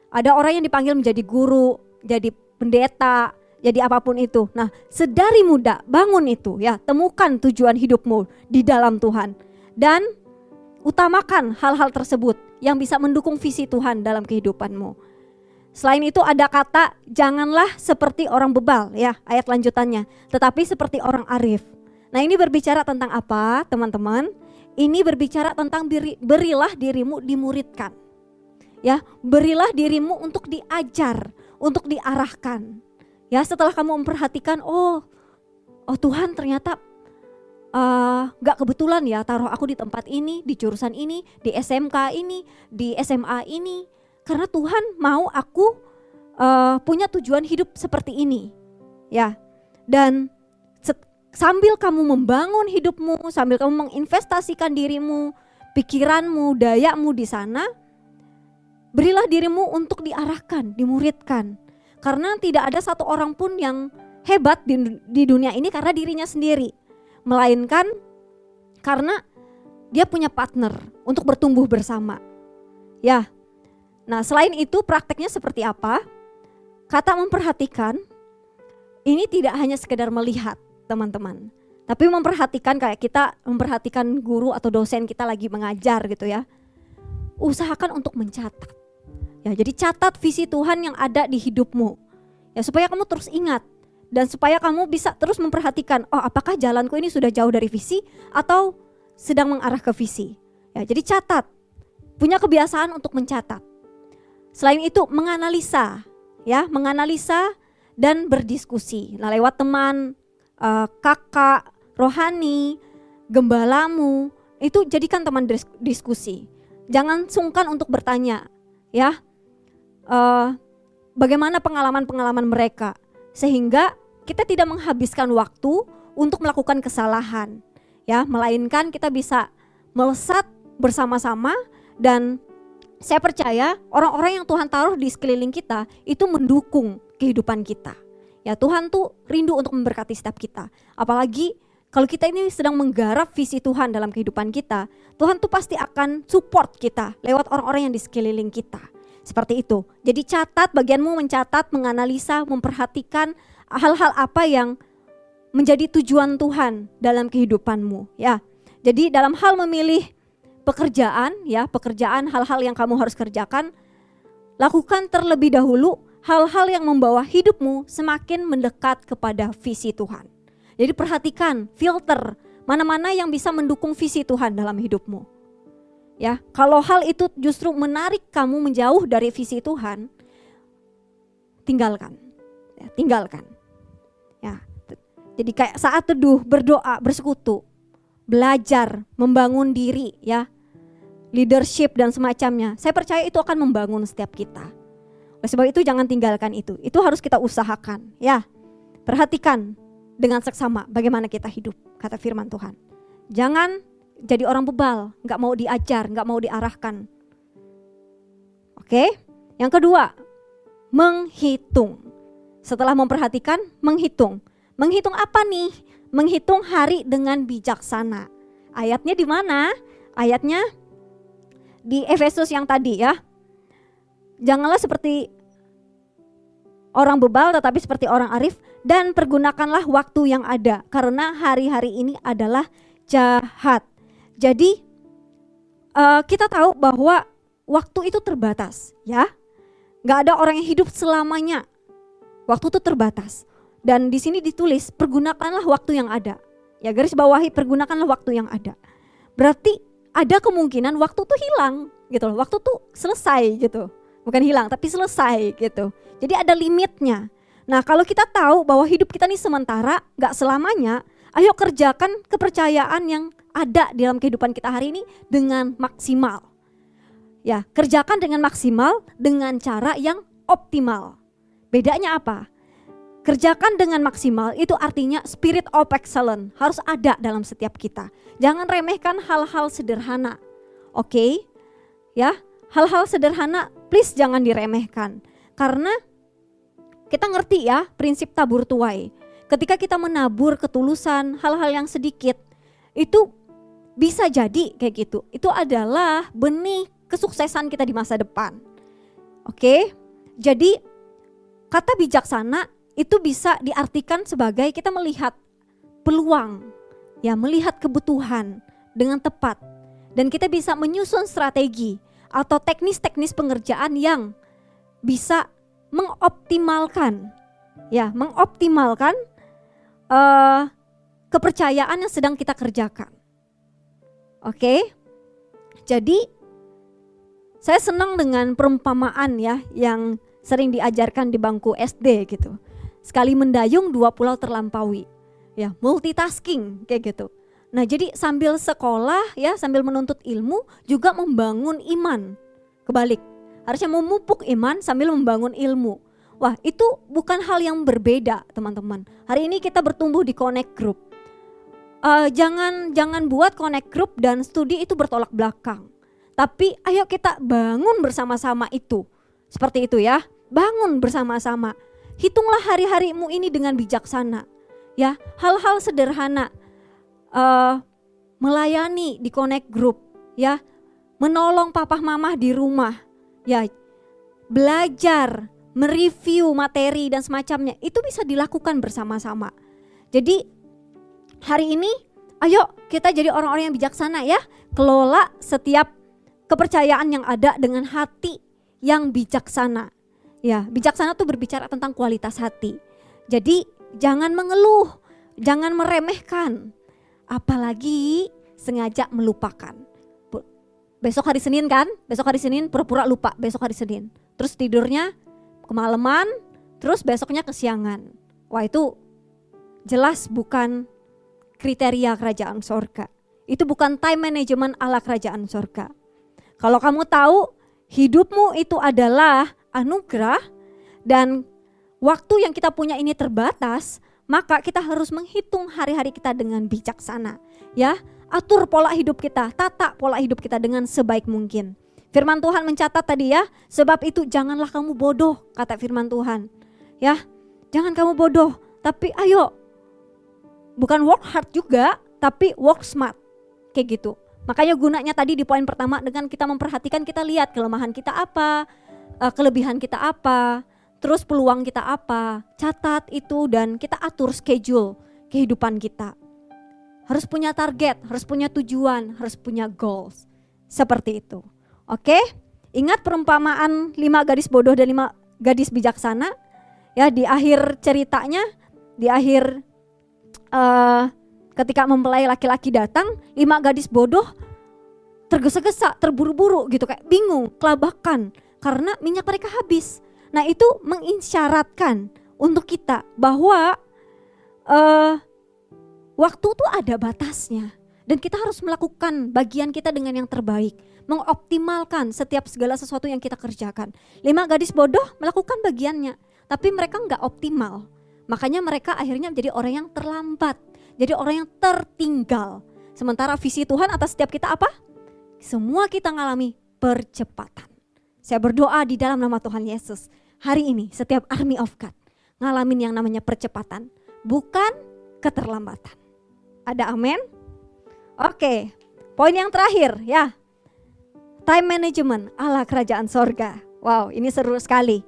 Ada orang yang dipanggil menjadi guru, jadi pendeta, jadi apapun itu. Nah, sedari muda bangun itu, ya, temukan tujuan hidupmu di dalam Tuhan dan utamakan hal-hal tersebut yang bisa mendukung visi Tuhan dalam kehidupanmu. Selain itu ada kata janganlah seperti orang bebal, ya, ayat lanjutannya, tetapi seperti orang arif. Nah, ini berbicara tentang apa, teman-teman? Ini berbicara tentang berilah dirimu dimuridkan. Ya, berilah dirimu untuk diajar, untuk diarahkan. Ya, setelah kamu memperhatikan, oh Tuhan ternyata gak kebetulan ya taruh aku di tempat ini, di jurusan ini, di SMK ini, di SMA ini. Karena Tuhan mau aku punya tujuan hidup seperti ini. Ya, dan sambil kamu membangun hidupmu, sambil kamu menginvestasikan dirimu, pikiranmu, dayamu di sana, berilah dirimu untuk diarahkan, dimuridkan. Karena tidak ada satu orang pun yang hebat di dunia ini karena dirinya sendiri, melainkan karena dia punya partner untuk bertumbuh bersama. Ya, nah selain itu prakteknya seperti apa? Kata memperhatikan ini tidak hanya sekedar melihat, teman-teman, tapi memperhatikan kayak kita memperhatikan guru atau dosen kita lagi mengajar gitu ya. Usahakan untuk mencatat. Ya, jadi catat visi Tuhan yang ada di hidupmu. Ya, supaya kamu terus ingat dan supaya kamu bisa terus memperhatikan, oh apakah jalanku ini sudah jauh dari visi atau sedang mengarah ke visi. Ya, jadi catat. Punya kebiasaan untuk mencatat. Selain itu menganalisa, ya, menganalisa dan berdiskusi. Nah, lewat teman, kakak, rohani, gembalamu, itu jadikan teman diskusi. Jangan sungkan untuk bertanya, ya, bagaimana pengalaman-pengalaman mereka, sehingga kita tidak menghabiskan waktu untuk melakukan kesalahan, ya, melainkan kita bisa melesat bersama-sama. Dan saya percaya orang-orang yang Tuhan taruh di sekeliling kita itu mendukung kehidupan kita. Ya, Tuhan tuh rindu untuk memberkati setiap kita. Apalagi kalau kita ini sedang menggarap visi Tuhan dalam kehidupan kita, Tuhan tuh pasti akan support kita lewat orang-orang yang di sekeliling kita. Seperti itu. Jadi catat, bagianmu mencatat, menganalisa, memperhatikan hal-hal apa yang menjadi tujuan Tuhan dalam kehidupanmu, ya. Jadi dalam hal memilih pekerjaan, ya, pekerjaan, hal-hal yang kamu harus kerjakan, lakukan terlebih dahulu hal-hal yang membawa hidupmu semakin mendekat kepada visi Tuhan. Jadi perhatikan, filter mana-mana yang bisa mendukung visi Tuhan dalam hidupmu. Ya, kalau hal itu justru menarik kamu menjauh dari visi Tuhan, tinggalkan. Ya, tinggalkan. Ya, jadi kayak saat teduh, berdoa, bersekutu, belajar, membangun diri, ya, leadership dan semacamnya. Saya percaya itu akan membangun setiap kita. Oleh sebab itu jangan tinggalkan itu. Itu harus kita usahakan, ya. Perhatikan dengan seksama bagaimana kita hidup, kata firman Tuhan. Jangan jadi orang bebal, gak mau diajar, gak mau diarahkan. Oke, yang kedua, menghitung. Setelah memperhatikan, menghitung. Menghitung apa nih? Menghitung hari dengan bijaksana. Ayatnya di mana? Ayatnya di Efesus yang tadi, ya. Janganlah seperti orang bebal tetapi seperti orang arif, dan pergunakanlah waktu yang ada karena hari-hari ini adalah jahat. Jadi kita tahu bahwa waktu itu terbatas, ya. Gak ada orang yang hidup selamanya. Waktu itu terbatas. Dan di sini ditulis, pergunakanlah waktu yang ada. Ya, garis bawahi, pergunakanlah waktu yang ada. Berarti ada kemungkinan waktu tuh hilang gitu loh. Waktu tuh selesai gitu. Bukan hilang tapi selesai gitu. Jadi ada limitnya. Nah, kalau kita tahu bahwa hidup kita ini sementara, gak selamanya, ayo kerjakan kepercayaan yang ada di dalam kehidupan kita hari ini dengan maksimal. Ya, kerjakan dengan maksimal dengan cara yang optimal. Bedanya apa? Kerjakan dengan maksimal itu artinya spirit of excellence harus ada dalam setiap kita. Jangan remehkan hal-hal sederhana. Oke? Ya, hal-hal sederhana please jangan diremehkan. Karena kita ngerti ya prinsip tabur tuai. Ketika kita menabur ketulusan hal-hal yang sedikit, itu bisa jadi kayak gitu. Itu adalah benih kesuksesan kita di masa depan. Oke? Jadi kata bijaksana itu bisa diartikan sebagai kita melihat peluang, ya, melihat kebutuhan dengan tepat. Dan kita bisa menyusun strategi atau teknis-teknis pengerjaan yang bisa mengoptimalkan, ya, mengoptimalkan kepercayaan yang sedang kita kerjakan. Oke, jadi saya senang dengan perumpamaan ya yang sering diajarkan di bangku SD gitu. Sekali mendayung dua pulau terlampaui, ya, multitasking kayak gitu. Nah, jadi sambil sekolah ya, sambil menuntut ilmu juga membangun iman. Kebalik, harusnya memupuk iman sambil membangun ilmu. Wah, itu bukan hal yang berbeda teman-teman. Hari ini kita bertumbuh di Connect Group. Jangan buat Connect Group dan studi itu bertolak belakang. Tapi ayo kita bangun bersama-sama itu. Seperti itu ya, bangun bersama-sama. Hitunglah hari-harimu ini dengan bijaksana. Ya, hal-hal sederhana. Melayani di Connect Group, ya. Menolong papa mama di rumah. Ya, belajar, mereview materi dan semacamnya. Itu bisa dilakukan bersama-sama. Jadi hari ini ayo kita jadi orang-orang yang bijaksana ya. Kelola setiap kepercayaan yang ada dengan hati yang bijaksana. Ya, bijaksana tuh berbicara tentang kualitas hati. Jadi jangan mengeluh, jangan meremehkan, apalagi sengaja melupakan. Besok hari Senin kan, besok hari Senin pura-pura lupa besok hari Senin. Terus tidurnya kemalaman, terus besoknya kesiangan. Wah, itu jelas bukan kriteria kerajaan sorga. Itu bukan time management ala kerajaan sorga. Kalau kamu tahu hidupmu itu adalah anugerah dan waktu yang kita punya ini terbatas, maka kita harus menghitung hari-hari kita dengan bijaksana. Ya, atur pola hidup kita, tata pola hidup kita dengan sebaik mungkin. Firman Tuhan mencatat tadi ya, sebab itu janganlah kamu bodoh, kata firman Tuhan. Ya, jangan kamu bodoh, tapi ayo, bukan work hard juga, tapi work smart, kayak gitu. Makanya gunanya tadi di poin pertama dengan kita memperhatikan, kita lihat kelemahan kita apa, kelebihan kita apa, terus peluang kita apa, catat itu dan kita atur schedule kehidupan kita. Harus punya target, harus punya tujuan, harus punya goals, seperti itu. Oke, ingat perumpamaan 5 gadis bodoh dan 5 gadis bijaksana. Ya, di akhir ceritanya, di akhir ketika mempelai laki-laki datang, 5 gadis bodoh tergesa-gesa, terburu-buru gitu, kayak bingung, kelabakan karena minyak mereka habis. Nah, itu mengisyaratkan untuk kita bahwa waktu itu ada batasnya dan kita harus melakukan bagian kita dengan yang terbaik, mengoptimalkan setiap segala sesuatu yang kita kerjakan. 5 gadis bodoh melakukan bagiannya, tapi mereka nggak optimal. Makanya mereka akhirnya menjadi orang yang terlambat, jadi orang yang tertinggal. Sementara visi Tuhan atas setiap kita apa? Semua kita ngalami percepatan. Saya berdoa di dalam nama Tuhan Yesus, hari ini setiap Army of God ngalamin yang namanya percepatan, bukan keterlambatan. Ada amin? Oke, poin yang terakhir ya, time management ala kerajaan sorga. Wow, ini seru sekali.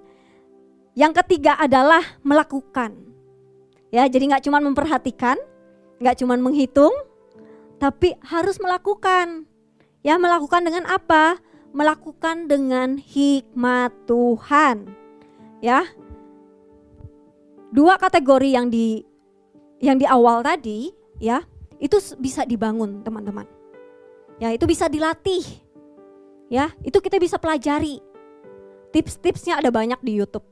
Yang ketiga adalah melakukan. Ya, jadi gak cuma memperhatikan, gak cuma menghitung, tapi harus melakukan. Ya, melakukan dengan apa? Melakukan dengan hikmat Tuhan. Ya. Dua kategori yang di awal tadi, ya, itu bisa dibangun, teman-teman. Ya, itu bisa dilatih. Ya, itu kita bisa pelajari. Tips-tipsnya ada banyak di YouTube.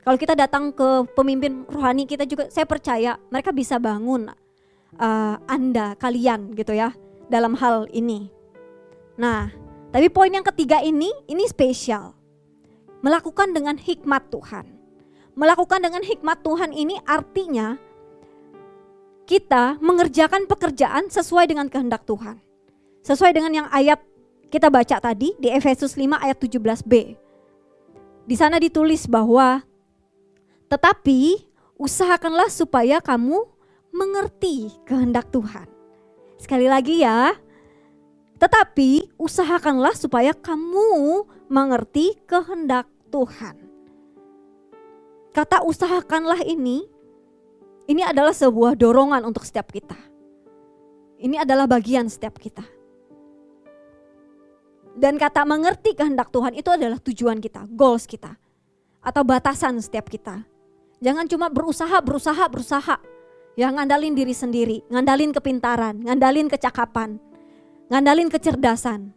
Kalau kita datang ke pemimpin rohani kita juga, saya percaya mereka bisa bangun kalian gitu ya dalam hal ini. Nah, tapi poin yang ketiga ini spesial. Melakukan dengan hikmat Tuhan. Melakukan dengan hikmat Tuhan ini artinya kita mengerjakan pekerjaan sesuai dengan kehendak Tuhan. Sesuai dengan yang ayat kita baca tadi di Efesus 5 ayat 17b. Di sana ditulis bahwa tetapi usahakanlah supaya kamu mengerti kehendak Tuhan. Sekali lagi ya. Tetapi usahakanlah supaya kamu mengerti kehendak Tuhan. Kata usahakanlah ini adalah sebuah dorongan untuk setiap kita. Ini adalah bagian setiap kita. Dan kata mengerti kehendak Tuhan itu adalah tujuan kita, goals kita. Atau batasan setiap kita. Jangan cuma berusaha. Ya, ngandalin diri sendiri, ngandalin kepintaran, ngandalin kecakapan, ngandalin kecerdasan.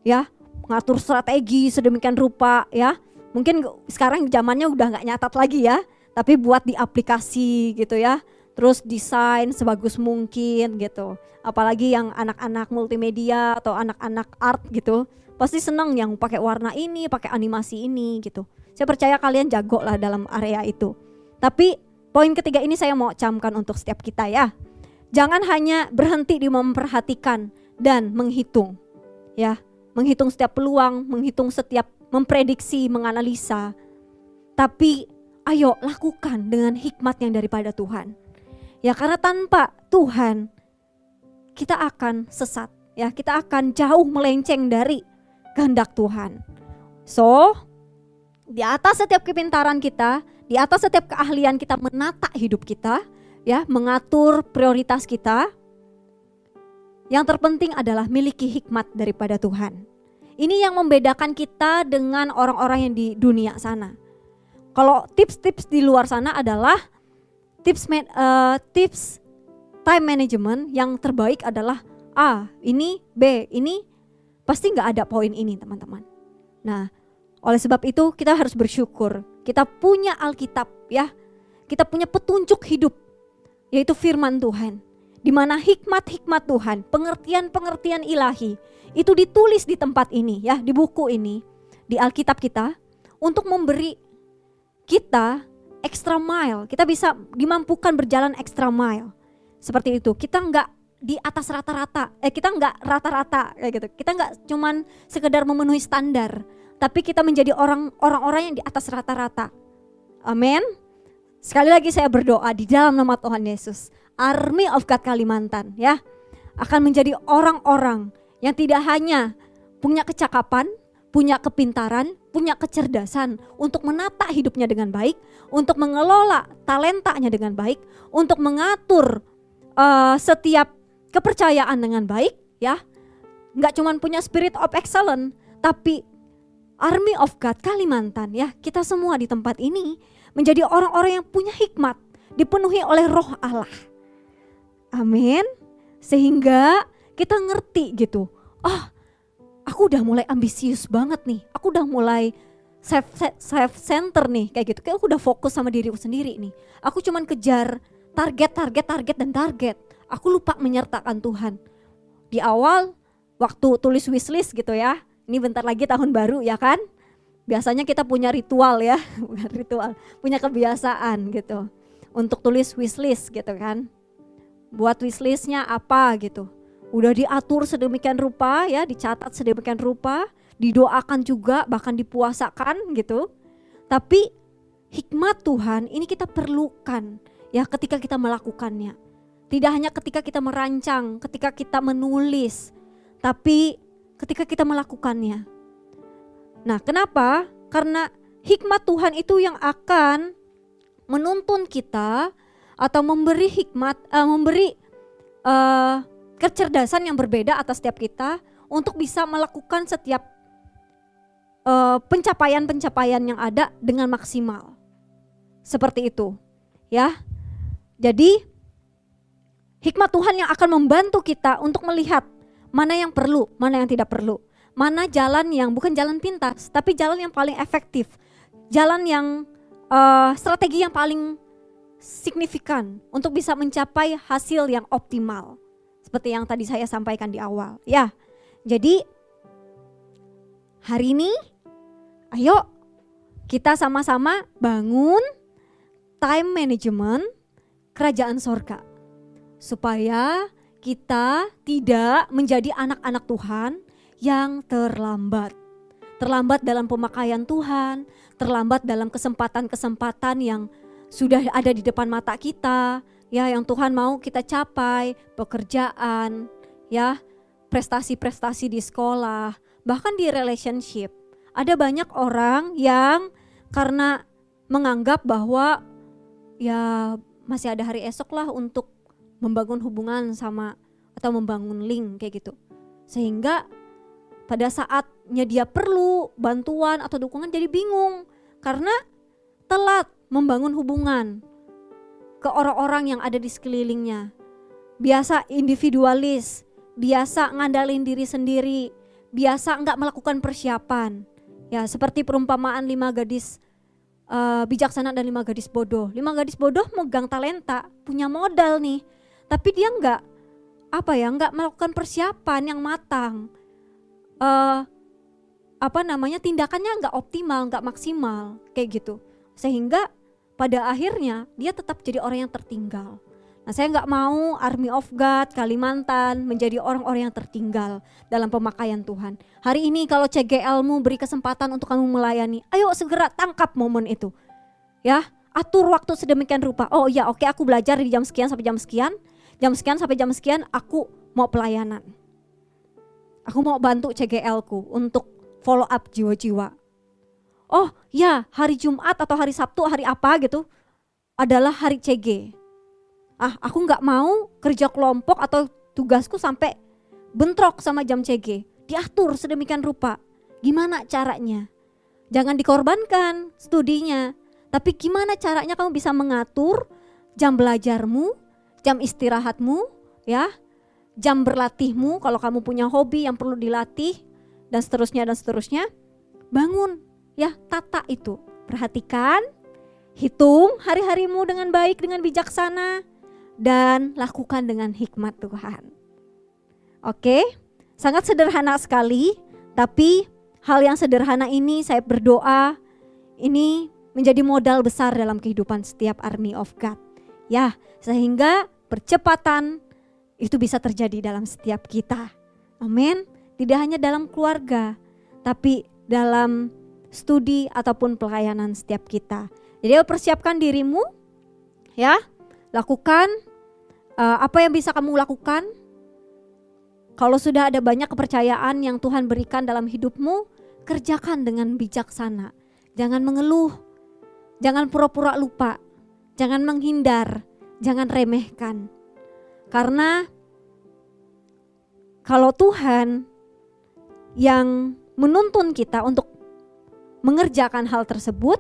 Ya, ngatur strategi sedemikian rupa ya. Mungkin sekarang zamannya udah gak nyatat lagi ya, tapi buat di aplikasi gitu ya. Terus desain sebagus mungkin gitu. Apalagi yang anak-anak multimedia atau anak-anak art gitu, pasti senang yang pakai warna ini, pakai animasi ini gitu. Saya percaya kalian jago lah dalam area itu. Tapi poin ketiga ini saya mau camkan untuk setiap kita ya. Jangan hanya berhenti di memperhatikan dan menghitung ya. Menghitung setiap peluang, menghitung setiap memprediksi, menganalisa. Tapi ayo lakukan dengan hikmat yang daripada Tuhan. Ya, karena tanpa Tuhan kita akan sesat ya, kita akan jauh melenceng dari kehendak Tuhan. So, di atas setiap kepintaran kita, di atas setiap keahlian kita menata hidup kita, ya, mengatur prioritas kita, yang terpenting adalah miliki hikmat daripada Tuhan. Ini yang membedakan kita dengan orang-orang yang di dunia sana. Kalau tips-tips di luar sana adalah tips time management yang terbaik adalah A, ini, B, ini, pasti gak ada poin ini teman-teman. Nah, oleh sebab itu kita harus bersyukur. Kita punya Alkitab ya, kita punya petunjuk hidup, yaitu firman Tuhan. Di mana hikmat-hikmat Tuhan, pengertian-pengertian ilahi, itu ditulis di tempat ini ya, di buku ini, di Alkitab kita, untuk memberi kita extra mile. Kita bisa dimampukan berjalan extra mile. Seperti itu, kita enggak di atas rata-rata, kita enggak rata-rata kayak gitu. Kita enggak cuman sekedar memenuhi standar, tapi kita menjadi orang-orang yang di atas rata-rata. Amin. Sekali lagi saya berdoa di dalam nama Tuhan Yesus, Army of God Kalimantan ya, akan menjadi orang-orang yang tidak hanya punya kecakapan, punya kepintaran, punya kecerdasan untuk menata hidupnya dengan baik, untuk mengelola talentanya dengan baik, untuk mengatur setiap kepercayaan dengan baik ya. Nggak cuma punya spirit of excellence, tapi Army of God Kalimantan ya, kita semua di tempat ini menjadi orang-orang yang punya hikmat, dipenuhi oleh Roh Allah. Amin. Sehingga kita ngerti gitu, oh aku udah mulai ambisius banget nih, aku udah mulai self center nih kayak gitu, kayak aku udah fokus sama diriku sendiri nih. Aku cuman kejar target. Aku lupa menyertakan Tuhan. Di awal waktu tulis wishlist gitu ya, ini bentar lagi tahun baru ya kan, biasanya kita punya ritual ya, bukan ritual, punya kebiasaan gitu untuk tulis wishlist gitu kan. Buat wishlistnya apa gitu, udah diatur sedemikian rupa ya, dicatat sedemikian rupa, didoakan juga, bahkan dipuasakan gitu. Tapi hikmat Tuhan ini kita perlukan ya ketika kita melakukannya. Tidak hanya ketika kita merancang, ketika kita menulis, tapi ketika kita melakukannya. Nah, kenapa? Karena hikmat Tuhan itu yang akan menuntun kita atau memberi hikmat, memberi kecerdasan yang berbeda atas setiap kita untuk bisa melakukan setiap pencapaian-pencapaian yang ada dengan maksimal. Seperti itu, ya. Jadi hikmat Tuhan yang akan membantu kita untuk melihat mana yang perlu, mana yang tidak perlu. Mana jalan yang bukan jalan pintas, tapi jalan yang paling efektif. Jalan yang strategi yang paling signifikan untuk bisa mencapai hasil yang optimal. Seperti yang tadi saya sampaikan di awal, ya. Jadi hari ini ayo kita sama-sama bangun time management kerajaan sorga. Supaya kita tidak menjadi anak-anak Tuhan yang terlambat. Terlambat dalam pemakaian Tuhan, terlambat dalam kesempatan-kesempatan yang sudah ada di depan mata kita, ya, yang Tuhan mau kita capai, pekerjaan, ya, prestasi-prestasi di sekolah, bahkan di relationship. Ada banyak orang yang karena menganggap bahwa ya masih ada hari esok lah untuk membangun hubungan sama atau membangun link kayak gitu. Sehingga pada saatnya dia perlu bantuan atau dukungan jadi bingung karena telat membangun hubungan ke orang-orang yang ada di sekelilingnya. Biasa individualis, biasa ngandalin diri sendiri, biasa enggak melakukan persiapan. Ya, seperti perumpamaan 5 gadis bijaksana dan 5 gadis bodoh. 5 gadis bodoh megang talenta, punya modal nih. Tapi dia enggak melakukan persiapan yang matang. Tindakannya enggak optimal, enggak maksimal kayak gitu. Sehingga pada akhirnya dia tetap jadi orang yang tertinggal. Nah, saya enggak mau Army of God Kalimantan menjadi orang-orang yang tertinggal dalam pemakaian Tuhan. Hari ini kalau CGL-mu beri kesempatan untuk kamu melayani, ayo segera tangkap momen itu. Ya, atur waktu sedemikian rupa. Oh iya, oke, aku belajar di jam sekian sampai jam sekian sampai jam sekian aku mau pelayanan. Aku mau bantu CGL-ku untuk follow up jiwa-jiwa. Oh ya, hari Jumat atau hari Sabtu, hari apa gitu adalah hari CG. Aku gak mau kerja kelompok atau tugasku sampai bentrok sama jam CG. Diatur sedemikian rupa. Gimana caranya? Jangan dikorbankan studinya, tapi gimana caranya kamu bisa mengatur jam belajarmu, jam istirahatmu, ya, jam berlatihmu kalau kamu punya hobi yang perlu dilatih, dan seterusnya. Bangun, ya, tata itu. Perhatikan, hitung hari-harimu dengan baik, dengan bijaksana, dan lakukan dengan hikmat Tuhan. Oke, sangat sederhana sekali, tapi hal yang sederhana ini saya berdoa ini menjadi modal besar dalam kehidupan setiap Army of God. Ya, sehingga percepatan itu bisa terjadi dalam setiap kita. Amin. Tidak hanya dalam keluarga, tapi dalam studi ataupun pelayanan setiap kita. Jadi persiapkan dirimu, ya, lakukan apa yang bisa kamu lakukan. Kalau sudah ada banyak kepercayaan yang Tuhan berikan dalam hidupmu, kerjakan dengan bijaksana. Jangan mengeluh, jangan pura-pura lupa, jangan menghindar, jangan remehkan. Karena kalau Tuhan yang menuntun kita untuk mengerjakan hal tersebut,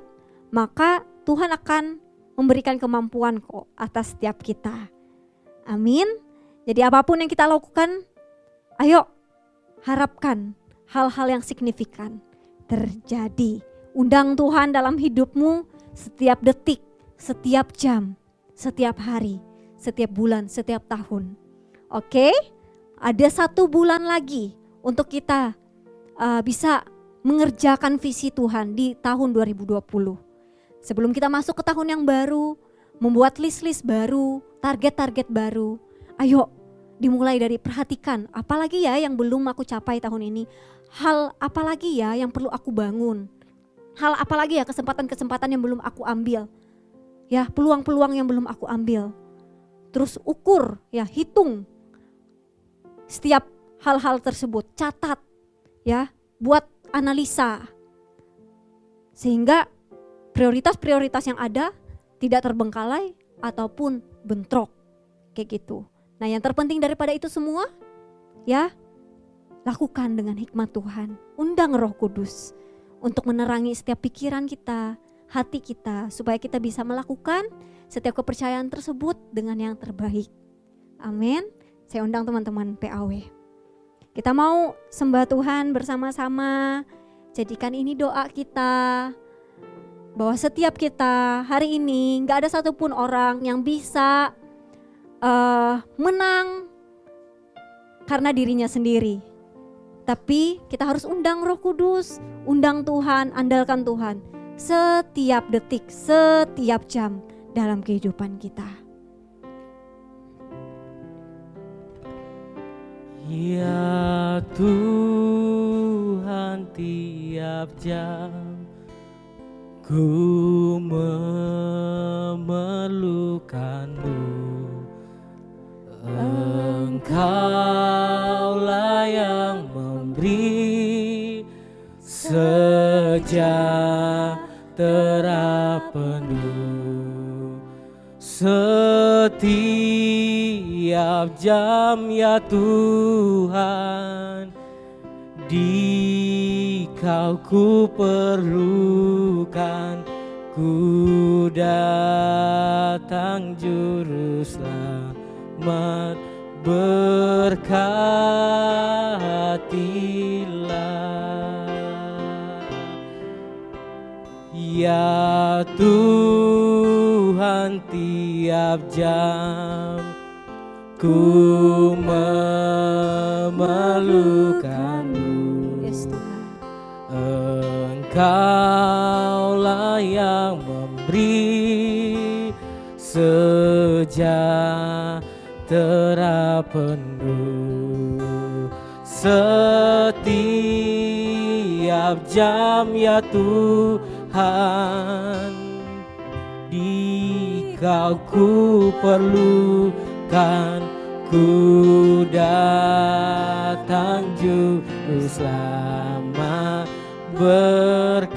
maka Tuhan akan memberikan kemampuan kok atas setiap kita. Amin. Jadi apapun yang kita lakukan, ayo harapkan hal-hal yang signifikan terjadi. Undang Tuhan dalam hidupmu setiap detik, setiap jam, setiap hari, setiap bulan, setiap tahun. Oke, ada 1 bulan lagi untuk kita bisa mengerjakan visi Tuhan di tahun 2020. Sebelum kita masuk ke tahun yang baru, membuat list-list baru, target-target baru. Ayo dimulai dari perhatikan, apalagi ya yang belum aku capai tahun ini. Hal apalagi ya yang perlu aku bangun. Hal apalagi ya kesempatan-kesempatan yang belum aku ambil. Ya, peluang-peluang yang belum aku ambil. Terus ukur, ya, hitung setiap hal-hal tersebut, catat, ya, buat analisa. Sehingga prioritas-prioritas yang ada tidak terbengkalai ataupun bentrok kayak gitu. Nah, yang terpenting daripada itu semua, ya, lakukan dengan hikmat Tuhan. Undang Roh Kudus untuk menerangi setiap pikiran kita, hati kita, supaya kita bisa melakukan setiap kepercayaan tersebut dengan yang terbaik. Amin. Saya undang teman-teman PAW. Kita mau sembah Tuhan bersama-sama. Jadikan ini doa kita, bahwa setiap kita hari ini gak ada satupun orang yang bisa menang karena dirinya sendiri. Tapi kita harus undang Roh Kudus, undang Tuhan, andalkan Tuhan setiap detik, setiap jam dalam kehidupan kita. Ya Tuhan, tiap jam ku memerlukan-Mu. Engkaulah yang memberi sejahtera penuh setiap jam, ya Tuhan. Di Kau ku perlukan, ku datang juru selamat, berkatilah. Ya Tuhan, tiap jam ku memerlukan-Mu. Yes, Tuhan. Engkaulah yang memberi sejahtera penuh setiap jam, ya Tuhan. Di Kau ku perlukan, ku datang juru selamat, berkatilah.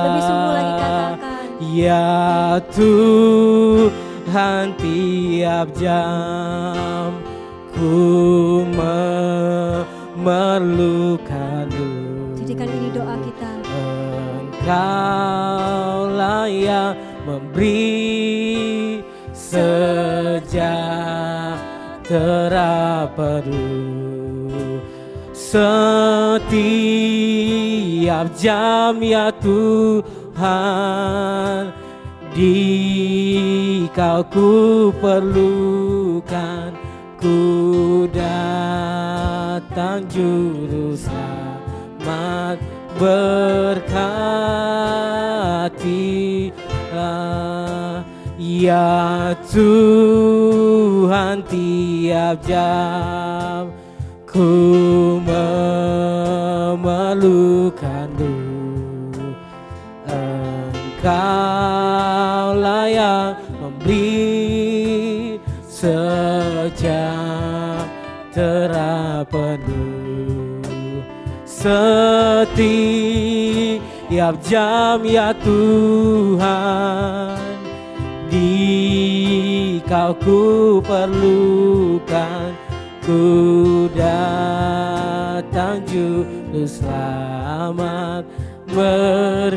Lebih sungguh lagi katakan, ya Tuhan, tiap jam ku memerlukan-Mu. jadikan ini doa kita. Engkaulah yang memberi sejahtera penuh setiap jam, ya Tuhan. Di Kau ku perlukan, ku datang juru selamat, berkatilah. Ya Tuhan, tiap jam ku memerlukan-Mu. Engkaulah yang memberi sejahtera penuh setiap jam, ya Tuhan. Di Kau ku perlukan, ku datang juru selamat, berkatilah.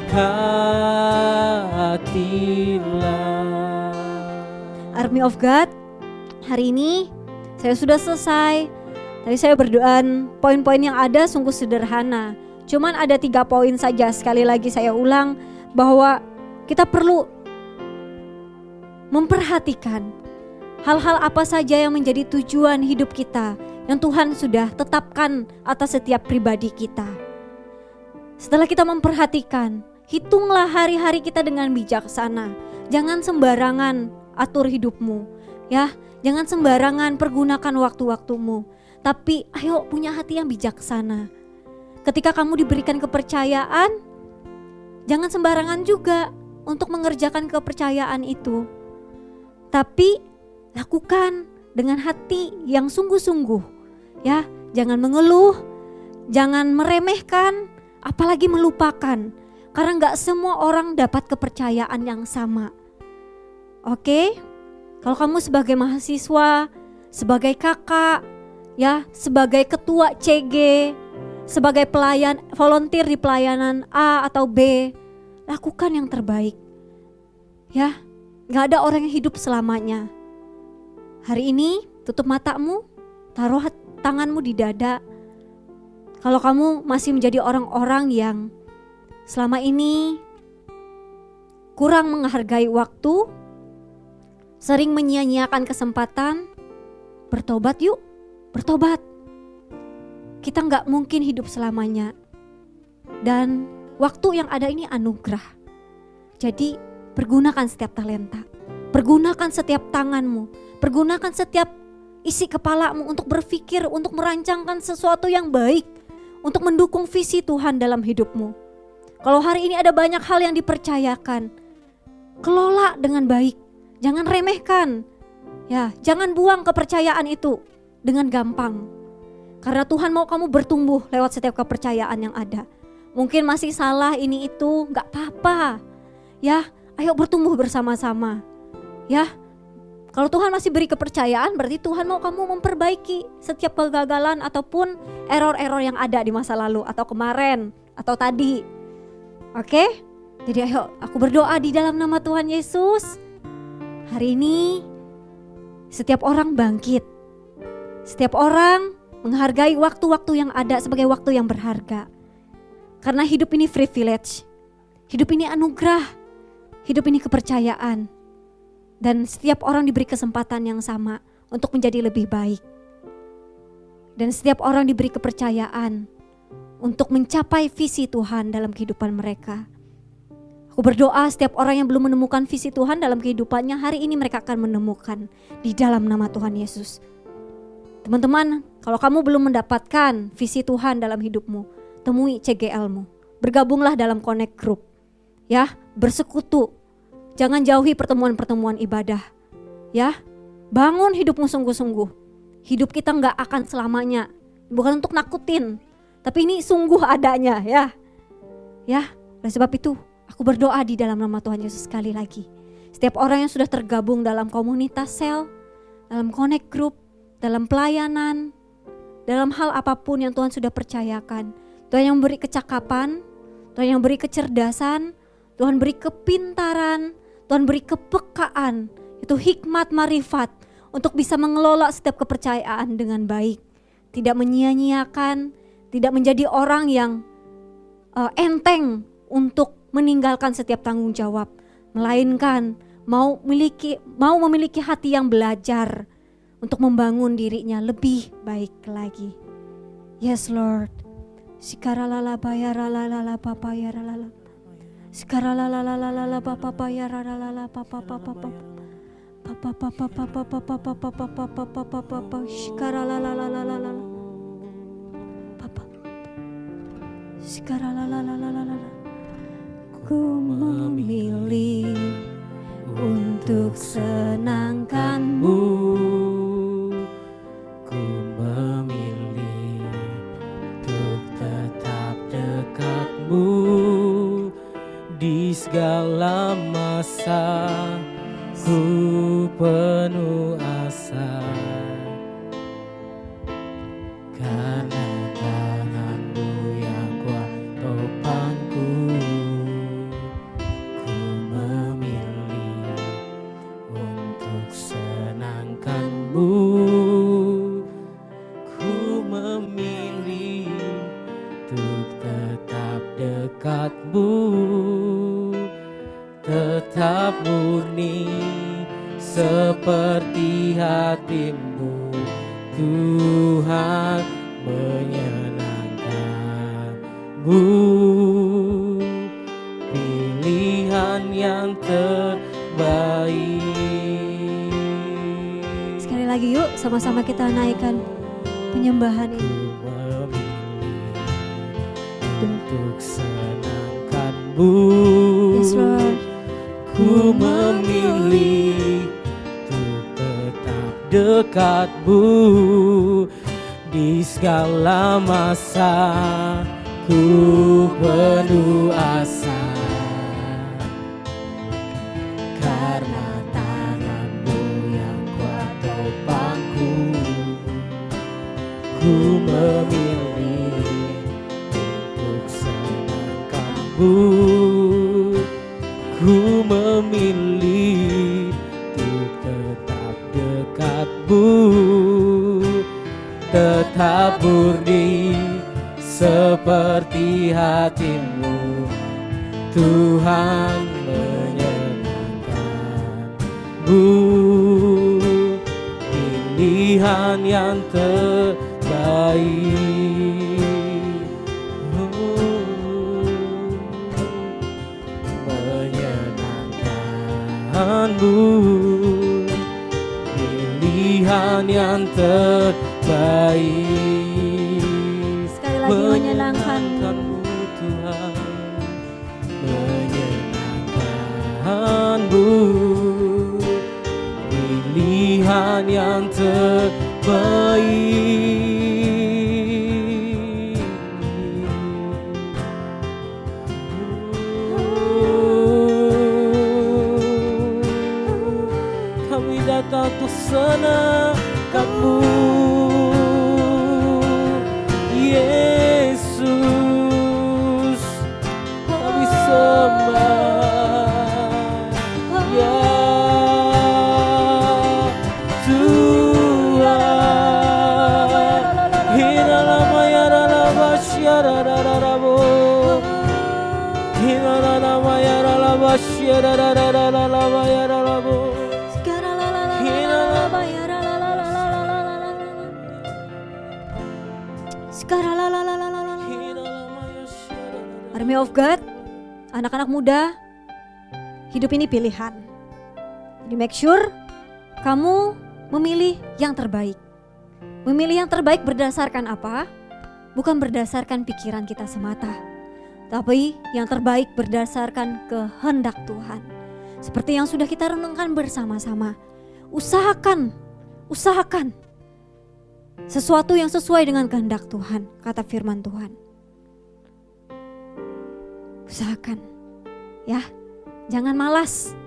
Army of God, hari ini saya sudah selesai. Tadi saya berdoa, poin-poin yang ada sungguh sederhana. Cuman ada 3 poin saja. Sekali lagi saya ulang bahwa kita perlu memperhatikan hal-hal apa saja yang menjadi tujuan hidup kita, yang Tuhan sudah tetapkan atas setiap pribadi kita. Setelah kita memperhatikan, hitunglah hari-hari kita dengan bijaksana. Jangan sembarangan atur hidupmu, ya. Jangan sembarangan pergunakan waktu-waktumu. Tapi ayo punya hati yang bijaksana. Ketika kamu diberikan kepercayaan, jangan sembarangan juga untuk mengerjakan kepercayaan itu. Tapi lakukan dengan hati yang sungguh-sungguh, ya. Jangan mengeluh, jangan meremehkan, apalagi melupakan. Karena gak semua orang dapat kepercayaan yang sama. Oke? Kalau kamu sebagai mahasiswa, sebagai kakak, ya, sebagai ketua CG, sebagai pelayan, volunteer di pelayanan A atau B, lakukan yang terbaik. Ya, gak ada orang yang hidup selamanya. Hari ini tutup matamu, taruh tanganmu di dada. Kalau kamu masih menjadi orang-orang yang selama ini kurang menghargai waktu, sering menyia-nyiakan kesempatan, bertobat yuk, bertobat. Kita gak mungkin hidup selamanya. Dan waktu yang ada ini anugerah. Jadi pergunakan setiap talenta, pergunakan setiap tanganmu, pergunakan setiap isi kepalamu untuk berpikir, untuk merancangkan sesuatu yang baik, untuk mendukung visi Tuhan dalam hidupmu. Kalau hari ini ada banyak hal yang dipercayakan, kelola dengan baik, jangan remehkan. Ya, jangan buang kepercayaan itu dengan gampang. Karena Tuhan mau kamu bertumbuh lewat setiap kepercayaan yang ada. Mungkin masih salah ini itu, gak apa-apa. Ya, ayo bertumbuh bersama-sama. Ya, kalau Tuhan masih beri kepercayaan, berarti Tuhan mau kamu memperbaiki setiap kegagalan ataupun error-error yang ada di masa lalu atau kemarin atau tadi. Oke? Jadi ayo aku berdoa di dalam nama Tuhan Yesus. Hari ini setiap orang bangkit. Setiap orang menghargai waktu-waktu yang ada sebagai waktu yang berharga. Karena hidup ini privilege. Hidup ini anugerah. Hidup ini kepercayaan. Dan setiap orang diberi kesempatan yang sama untuk menjadi lebih baik. Dan setiap orang diberi kepercayaan untuk mencapai visi Tuhan dalam kehidupan mereka. Aku berdoa setiap orang yang belum menemukan visi Tuhan dalam kehidupannya, hari ini mereka akan menemukan di dalam nama Tuhan Yesus. Teman-teman, kalau kamu belum mendapatkan visi Tuhan dalam hidupmu, temui CGL-mu. Bergabunglah dalam Connect Group. Ya, bersekutu. Jangan jauhi pertemuan-pertemuan ibadah. Ya, bangun hidupmu sungguh-sungguh. Hidup kita gak akan selamanya. Bukan untuk nakutin, tapi ini sungguh adanya ya. Ya, oleh sebab itu aku berdoa di dalam nama Tuhan Yesus sekali lagi. Setiap orang yang sudah tergabung dalam komunitas sel, dalam Connect Group, dalam pelayanan, dalam hal apapun yang Tuhan sudah percayakan. Tuhan yang beri kecakapan, Tuhan yang beri kecerdasan, Tuhan beri kepintaran, Tuhan beri kepekaan, itu hikmat marifat untuk bisa mengelola setiap kepercayaan dengan baik. Tidak menyia-nyiakan, tidak menjadi orang yang enteng untuk meninggalkan setiap tanggung jawab. Melainkan mau memiliki hati yang belajar untuk membangun dirinya lebih baik lagi. Yes Lord. Sikaralala bayaralala papayaralala. Sikaralala papapayaralala papapapapa. Papapapapapapapapapapapapapapa. Sikaralala. Papa. Sikaralala. Ku memilih untuk senangkan-Mu. Ku memilih untuk tetap dekat-Mu di segala masa. Ku penuh asa karena tangan-Mu yang kuat topangku. Ku memilih untuk senangkan-Mu. Ku memilih untuk tetap dekat-Mu, tetap murni seperti hati-Mu. Tuhan, menyenangkan-Mu, pilihan yang terbaik. Sekali lagi yuk sama-sama kita naikkan penyembahan Ku ini. memilih untuk senangkan-Mu. Yes Lord. Ku memilih untuk tetap dekat-Mu di segala masa. Ku penuh asa karena tangan-Mu yang kuat topangku. ku memilih untuk senangkanmu, ku memilih untuk tetap dekatmu, tetap murni seperti hatimu. Tuhan menyenangkanmu, pilihan yang terbaik. Menyenangkanmu, pilihan yang terbaik. Sekali lagi menyenangkanmu. Tuhan, menyenangkanmu, pilihan yang terbaik. Kami datang untuk senangkanmu, Yesus. Kami sembah, ya Tuhan. Hina lama ya lama syara rarabo, hina lama ya lama syara rarabo ya rarabo. Army of God, anak-anak muda, hidup ini pilihan. Jadi make sure kamu memilih yang terbaik. Memilih yang terbaik berdasarkan apa? Bukan berdasarkan pikiran kita semata, tapi yang terbaik berdasarkan kehendak Tuhan. Seperti yang sudah kita renungkan bersama-sama. Usahakan sesuatu yang sesuai dengan kehendak Tuhan, kata firman Tuhan. Usahakan, ya, jangan malas.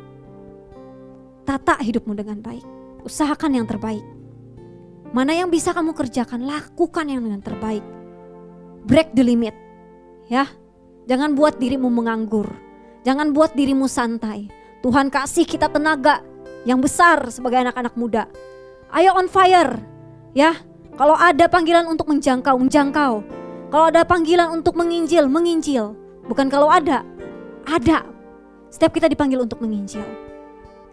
Tata hidupmu dengan baik. Usahakan yang terbaik. Mana yang bisa kamu kerjakan, lakukan yang dengan terbaik. Break the limit, ya. Jangan buat dirimu menganggur. Jangan buat dirimu santai. Tuhan kasih kita tenaga yang besar sebagai anak-anak muda. Ayo on fire, ya. Kalau ada panggilan untuk menjangkau. Kalau ada panggilan untuk menginjil. Bukan kalau ada. Setiap kita dipanggil untuk menginjil.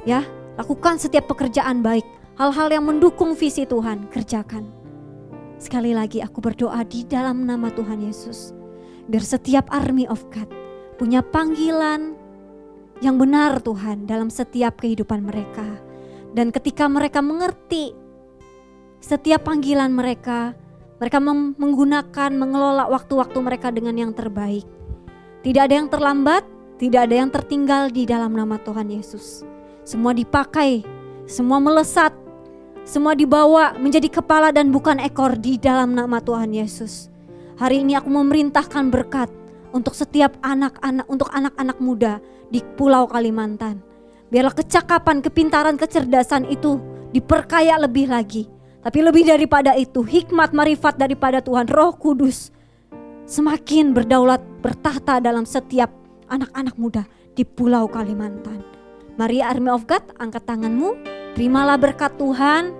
Ya, lakukan setiap pekerjaan baik. Hal-hal yang mendukung visi Tuhan, kerjakan. Sekali lagi aku berdoa di dalam nama Tuhan Yesus. Biar setiap army of God punya panggilan yang benar Tuhan dalam setiap kehidupan mereka. Dan ketika mereka mengerti setiap panggilan mereka menggunakan, mengelola waktu-waktu mereka dengan yang terbaik. Tidak ada yang terlambat, tidak ada yang tertinggal di dalam nama Tuhan Yesus. Semua dipakai, semua melesat, semua dibawa menjadi kepala dan bukan ekor di dalam nama Tuhan Yesus. Hari ini aku memerintahkan berkat untuk setiap anak-anak, untuk anak-anak muda di Pulau Kalimantan. Biarlah kecakapan, kepintaran, kecerdasan itu diperkaya lebih lagi. Tapi lebih daripada itu, hikmat, marifat daripada Tuhan, Roh Kudus semakin berdaulat, bertahta dalam setiap anak-anak muda di Pulau Kalimantan. Mari Army of God, angkat tanganmu, terimalah berkat Tuhan.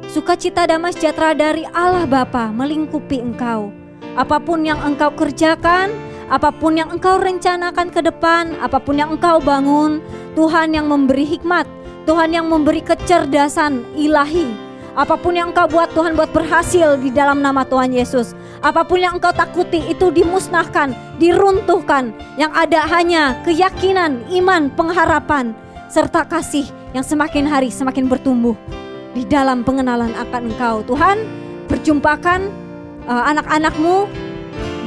Sukacita damai sejahtera dari Allah Bapa melingkupi engkau. Apapun yang engkau kerjakan, apapun yang engkau rencanakan ke depan, apapun yang engkau bangun, Tuhan yang memberi hikmat, Tuhan yang memberi kecerdasan ilahi. Apapun yang engkau buat, Tuhan buat berhasil di dalam nama Tuhan Yesus. Apapun yang engkau takuti itu dimusnahkan, diruntuhkan. Yang ada hanya keyakinan, iman, pengharapan, serta kasih yang semakin hari semakin bertumbuh di dalam pengenalan akan engkau. Tuhan, perjumpakan anak-anakmu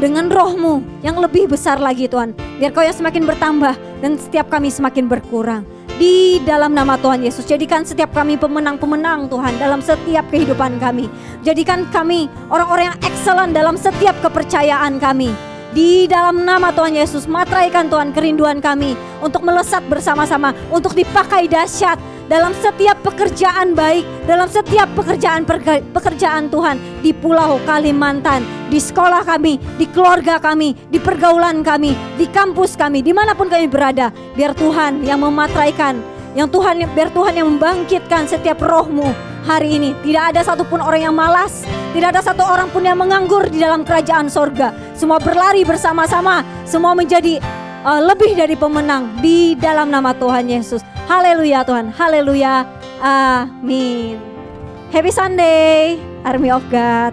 dengan rohmu yang lebih besar lagi Tuhan. Biar kau yang semakin bertambah dan setiap kami semakin berkurang. Di dalam nama Tuhan Yesus, jadikan setiap kami pemenang-pemenang Tuhan dalam setiap kehidupan kami. Jadikan kami orang-orang yang excellent dalam setiap kepercayaan kami. Di dalam nama Tuhan Yesus, materaikan Tuhan kerinduan kami untuk melesat bersama-sama, untuk dipakai dahsyat dalam setiap pekerjaan baik, dalam setiap pekerjaan Tuhan, di Pulau Kalimantan, di sekolah kami, di keluarga kami, di pergaulan kami, di kampus kami, dimanapun kami berada. Biar Tuhan yang mematraikan, biar Tuhan yang membangkitkan setiap rohmu hari ini. Tidak ada satupun orang yang malas, tidak ada satu orang pun yang menganggur di dalam kerajaan sorga. Semua berlari bersama-sama, semua menjadi lebih dari pemenang di dalam nama Tuhan Yesus. Haleluya Tuhan, haleluya, amin. Happy Sunday, Army of God.